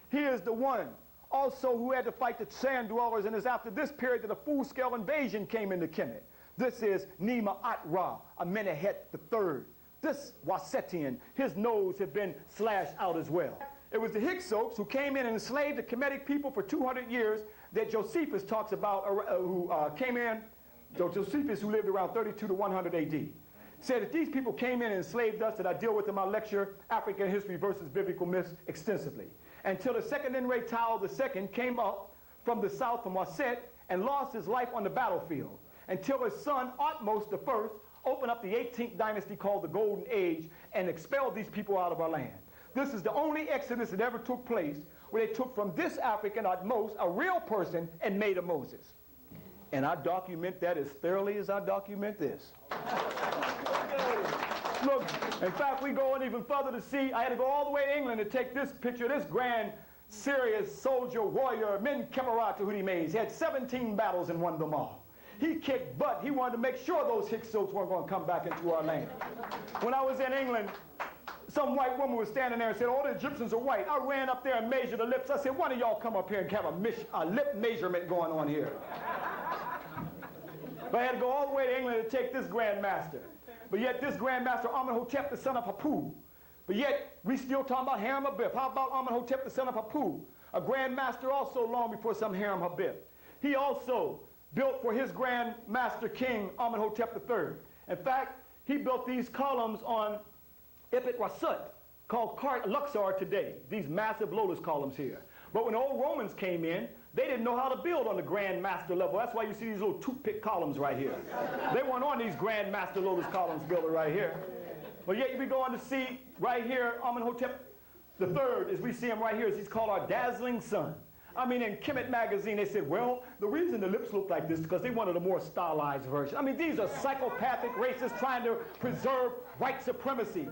He is the one also who had to fight the sand dwellers, and it's after this period that a full-scale invasion came into Kemet. This is Nima Atra, Amenemhet III. This Wasetian, his nose had been slashed out as well. It was the Hyksos who came in and enslaved the Kemetic people for 200 years that Josephus talks about, who came in, Josephus, who lived around 32 to 100 AD. Said that these people came in and enslaved us, that I deal with in my lecture, African History versus Biblical Myths, extensively. Until the second Enrei-Tao II came up from the south, from Aset, and lost his life on the battlefield. Until his son, Atmos I, opened up the 18th dynasty called the Golden Age and expelled these people out of our land. This is the only exodus that ever took place where they took from this African, Atmos, a real person, and made a Moses. And I document that as thoroughly as I document this. Look, in fact, we go on even further to see, I had to go all the way to England to take this picture, this grand, serious soldier, warrior, Menkaperat, who he made. He had 17 battles and won them all. He kicked butt. He wanted to make sure those Hyksos weren't going to come back into our land. When I was in England, some white woman was standing there and said, all the Egyptians are white. I ran up there and measured the lips. I said, one of y'all come up here and have a lip measurement going on here. But I had to go all the way to England to take this Grandmaster. But yet this Grandmaster, Amenhotep, the son of Hapu. But yet we still talking about Harem Habib. How about Amenhotep, the son of Hapu? A Grandmaster also long before some Harem Habib. He also built for his Grandmaster King, Amenhotep III. In fact, he built these columns on Epet Rasut, called Luxor today, these massive lotus columns here. But when the old Romans came in, they didn't know how to build on the Grandmaster level. That's why you see these little toothpick columns right here. They weren't on these Grandmaster lotus columns built right here. But yet we go on to see right here, Amenhotep III, as we see him right here, as he's called our dazzling sun. I mean, in Kemet magazine, they said, well, the reason the lips look like this is because they wanted a more stylized version. I mean, these are psychopathic racists trying to preserve white supremacy.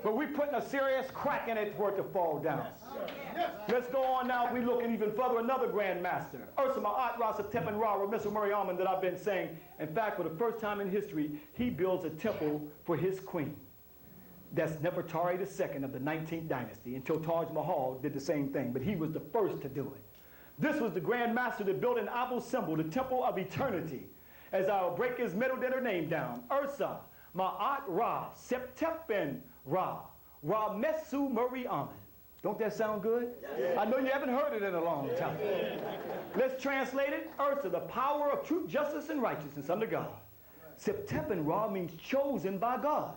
But we're putting a serious crack in it for it to fall down. Let's go on now. We're looking even further. Another Grandmaster, Ursa Ma'at Rasa Tepen Ra, or Mr. Murray Almond, that I've been saying. In fact, for the first time in history, he builds a temple for his queen. That's Nefertari II of the 19th dynasty, until Taj Mahal did the same thing. But he was the first to do it. This was the Grandmaster that built an Abu symbol, the Temple of Eternity. As I'll break his middle letter name down, Ursa Ma'at Ra Septepen Ra Mesu Murray Amen. Don't that sound good? Yes. I know you haven't heard it in a long time. Let's translate it. Ursa, the power of truth, justice, and righteousness under God. Septepen Ra means chosen by God.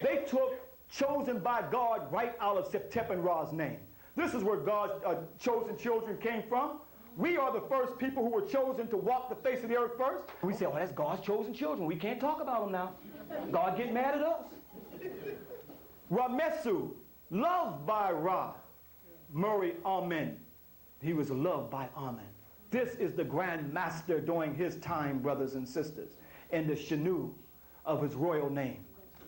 They took chosen by God right out of Septepen Ra's name. This is where God's chosen children came from. We are the first people who were chosen to walk the face of the earth first. We say, oh, that's God's chosen children. We can't talk about them now. God get mad at us. Ramesu, loved by Ra. Murray Amen. He was loved by Amen. This is the Grandmaster during his time, brothers and sisters, in the Shanu of his royal name.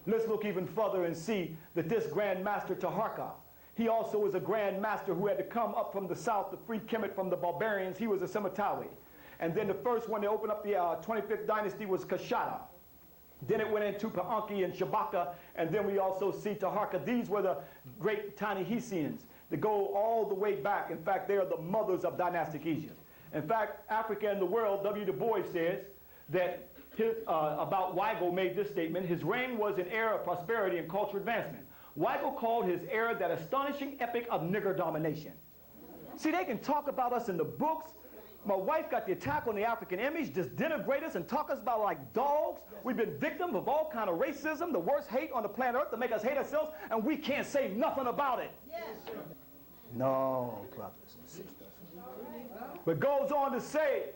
Let's look even further and see that this Grandmaster Taharqa, he also was a Grandmaster who had to come up from the south to free Kemet from the barbarians. He was a Semitawi. And then the first one to open up the 25th dynasty was Kashada. Then it went into Paanki and Shabaka, and then we also see Taharqa. These were the great Tanihisians that go all the way back. In fact, they are the mothers of dynastic Egypt. In fact, Africa and the world, W. Du Bois says that about Weigel made this statement: his reign was an era of prosperity and cultural advancement. Weigel called his era that astonishing epic of nigger domination. See, they can talk about us in the books. My wife got the attack on the African image, just denigrate us and talk us about like dogs. We've been victims of all kind of racism, the worst hate on the planet Earth to make us hate ourselves, and we can't say nothing about it. Yes. No, brothers and sisters. But goes on to say,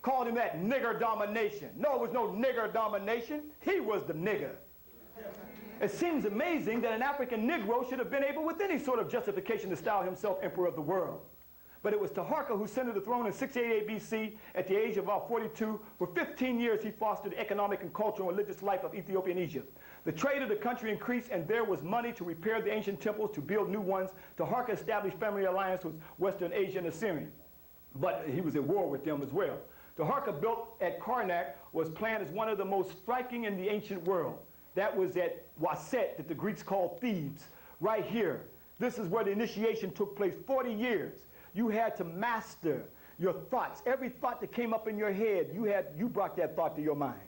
called him that nigger domination. No, it was no nigger domination. He was the nigger. It seems amazing that an African Negro should have been able with any sort of justification to style himself emperor of the world. But it was Taharqa who ascended the throne in 688 BC at the age of about 42. For 15 years, he fostered the economic and cultural and religious life of Ethiopia and Egypt. The trade of the country increased, and there was money to repair the ancient temples, to build new ones. Taharqa established family alliance with Western Asia and Assyrian. But he was at war with them as well. Taharqa built at Karnak was planned as one of the most striking in the ancient world. That was at Aset, that the Greeks called Thebes, right here. This is where the initiation took place, 40 years. You had to master your thoughts. Every thought that came up in your head, you brought that thought to your mind.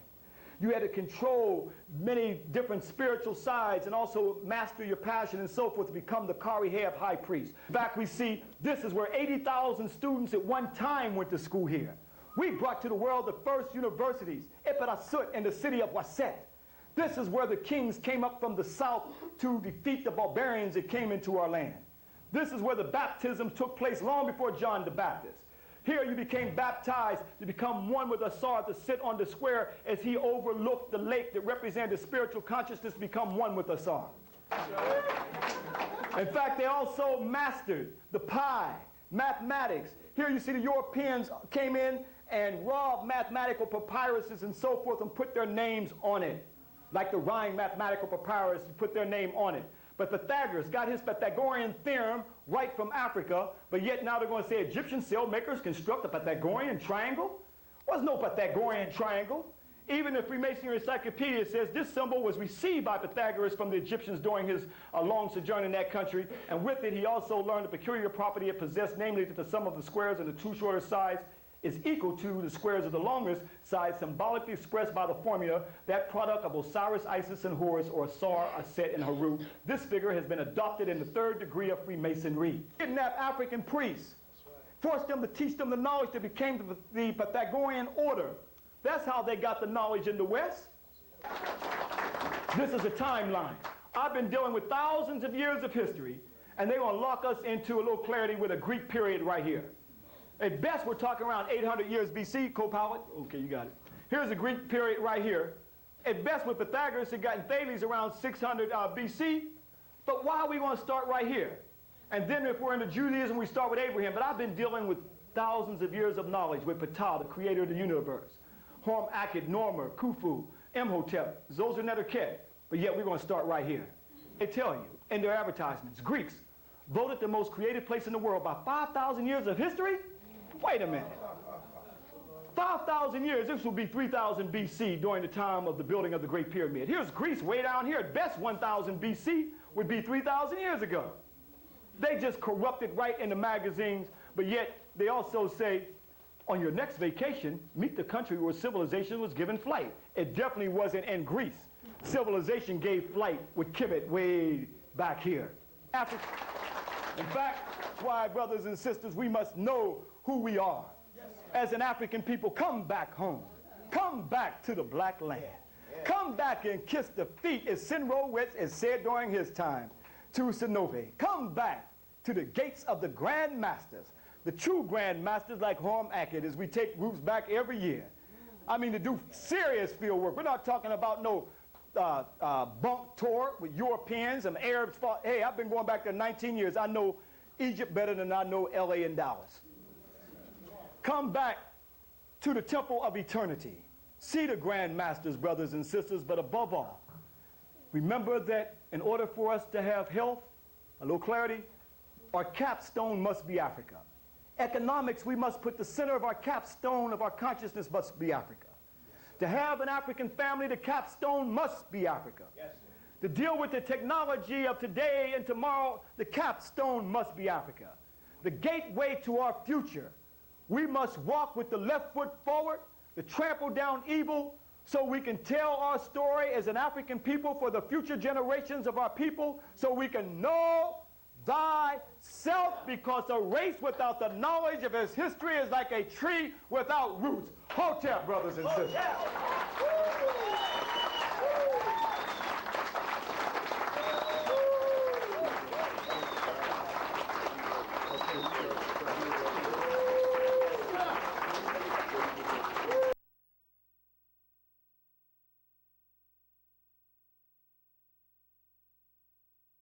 You had to control many different spiritual sides and also master your passion and so forth to become the Kariheb high priest. In fact, we see this is where 80,000 students at one time went to school here. We brought to the world the first universities, Eperasut in the city of Aset. This is where the kings came up from the south to defeat the barbarians that came into our land. This is where the baptism took place long before John the Baptist. Here you became baptized to become one with Ausar, to sit on the square as he overlooked the lake that represented spiritual consciousness, to become one with Ausar. In fact, they also mastered the pi, mathematics. Here you see the Europeans came in and robbed mathematical papyruses and so forth and put their names on it. Like the Rhine mathematical papyrus, put their name on it. But Pythagoras got his Pythagorean theorem right from Africa, but yet now they're going to say Egyptian sail makers construct a Pythagorean triangle? There's no Pythagorean triangle. Even the Freemasonry Encyclopedia says this symbol was received by Pythagoras from the Egyptians during his long sojourn in that country, and with it he also learned the peculiar property it possessed, namely that the sum of the squares of the two shorter sides is equal to the squares of the longest side, symbolically expressed by the formula, that product of Osiris, Isis, and Horus, or Ausar, Aset, and Heru. This figure has been adopted in the third degree of Freemasonry. Kidnapped African priests, forced them to teach them the knowledge that became the Pythagorean order. That's how they got the knowledge in the West. This is a timeline. I've been dealing with thousands of years of history, and they're going to lock us into a little clarity with a Greek period right here. At best, we're talking around 800 years BC, co-pilot. Okay, you got it. Here's the Greek period right here. At best, with Pythagoras, it got in Thales around 600 BC. But why are we going to start right here? And then if we're into Judaism, we start with Abraham. But I've been dealing with thousands of years of knowledge with Ptah, the creator of the universe. Horm Akhet, Normer, Khufu, Imhotep, Zoser-Neter-Khet. But yet we're going to start right here. They tell you in their advertisements, Greeks voted the most creative place in the world by 5,000 years of history? Wait a minute. 5,000 years, this would be 3000 BC during the time of the building of the Great Pyramid. Here's Greece way down here. At best, 1000 BC would be 3,000 years ago. They just corrupted right in the magazines, but yet they also say, on your next vacation, meet the country where civilization was given flight. It definitely wasn't in Greece. Civilization gave flight with Kemet way back here. In fact, that's why, brothers and sisters, we must know who we are. As an African people, come back home. Come back to the black land. Come back and kiss the feet, as Sinro-Wetz has said during his time, to Sinove. Come back to the gates of the Grandmasters, the true Grandmasters like Horm Akhet, as we take groups back every year. I mean, to do serious field work. We're not talking about no bunk tour with Europeans and Arabs. Hey, I've been going back there 19 years. I know Egypt better than I know LA and Dallas. Come back to the temple of eternity. See the Grandmasters, brothers and sisters, but above all, remember that in order for us to have health, a little clarity, our capstone must be Africa. Economics, we must put the center of our capstone of our consciousness must be Africa. To have an African family, the capstone must be Africa. Yes. To deal with the technology of today and tomorrow, the capstone must be Africa. The gateway to our future, we must walk with the left foot forward, to trample down evil, so we can tell our story as an African people for the future generations of our people, so we can know thyself, because a race without the knowledge of its history is like a tree without roots. Hotep, brothers and sisters.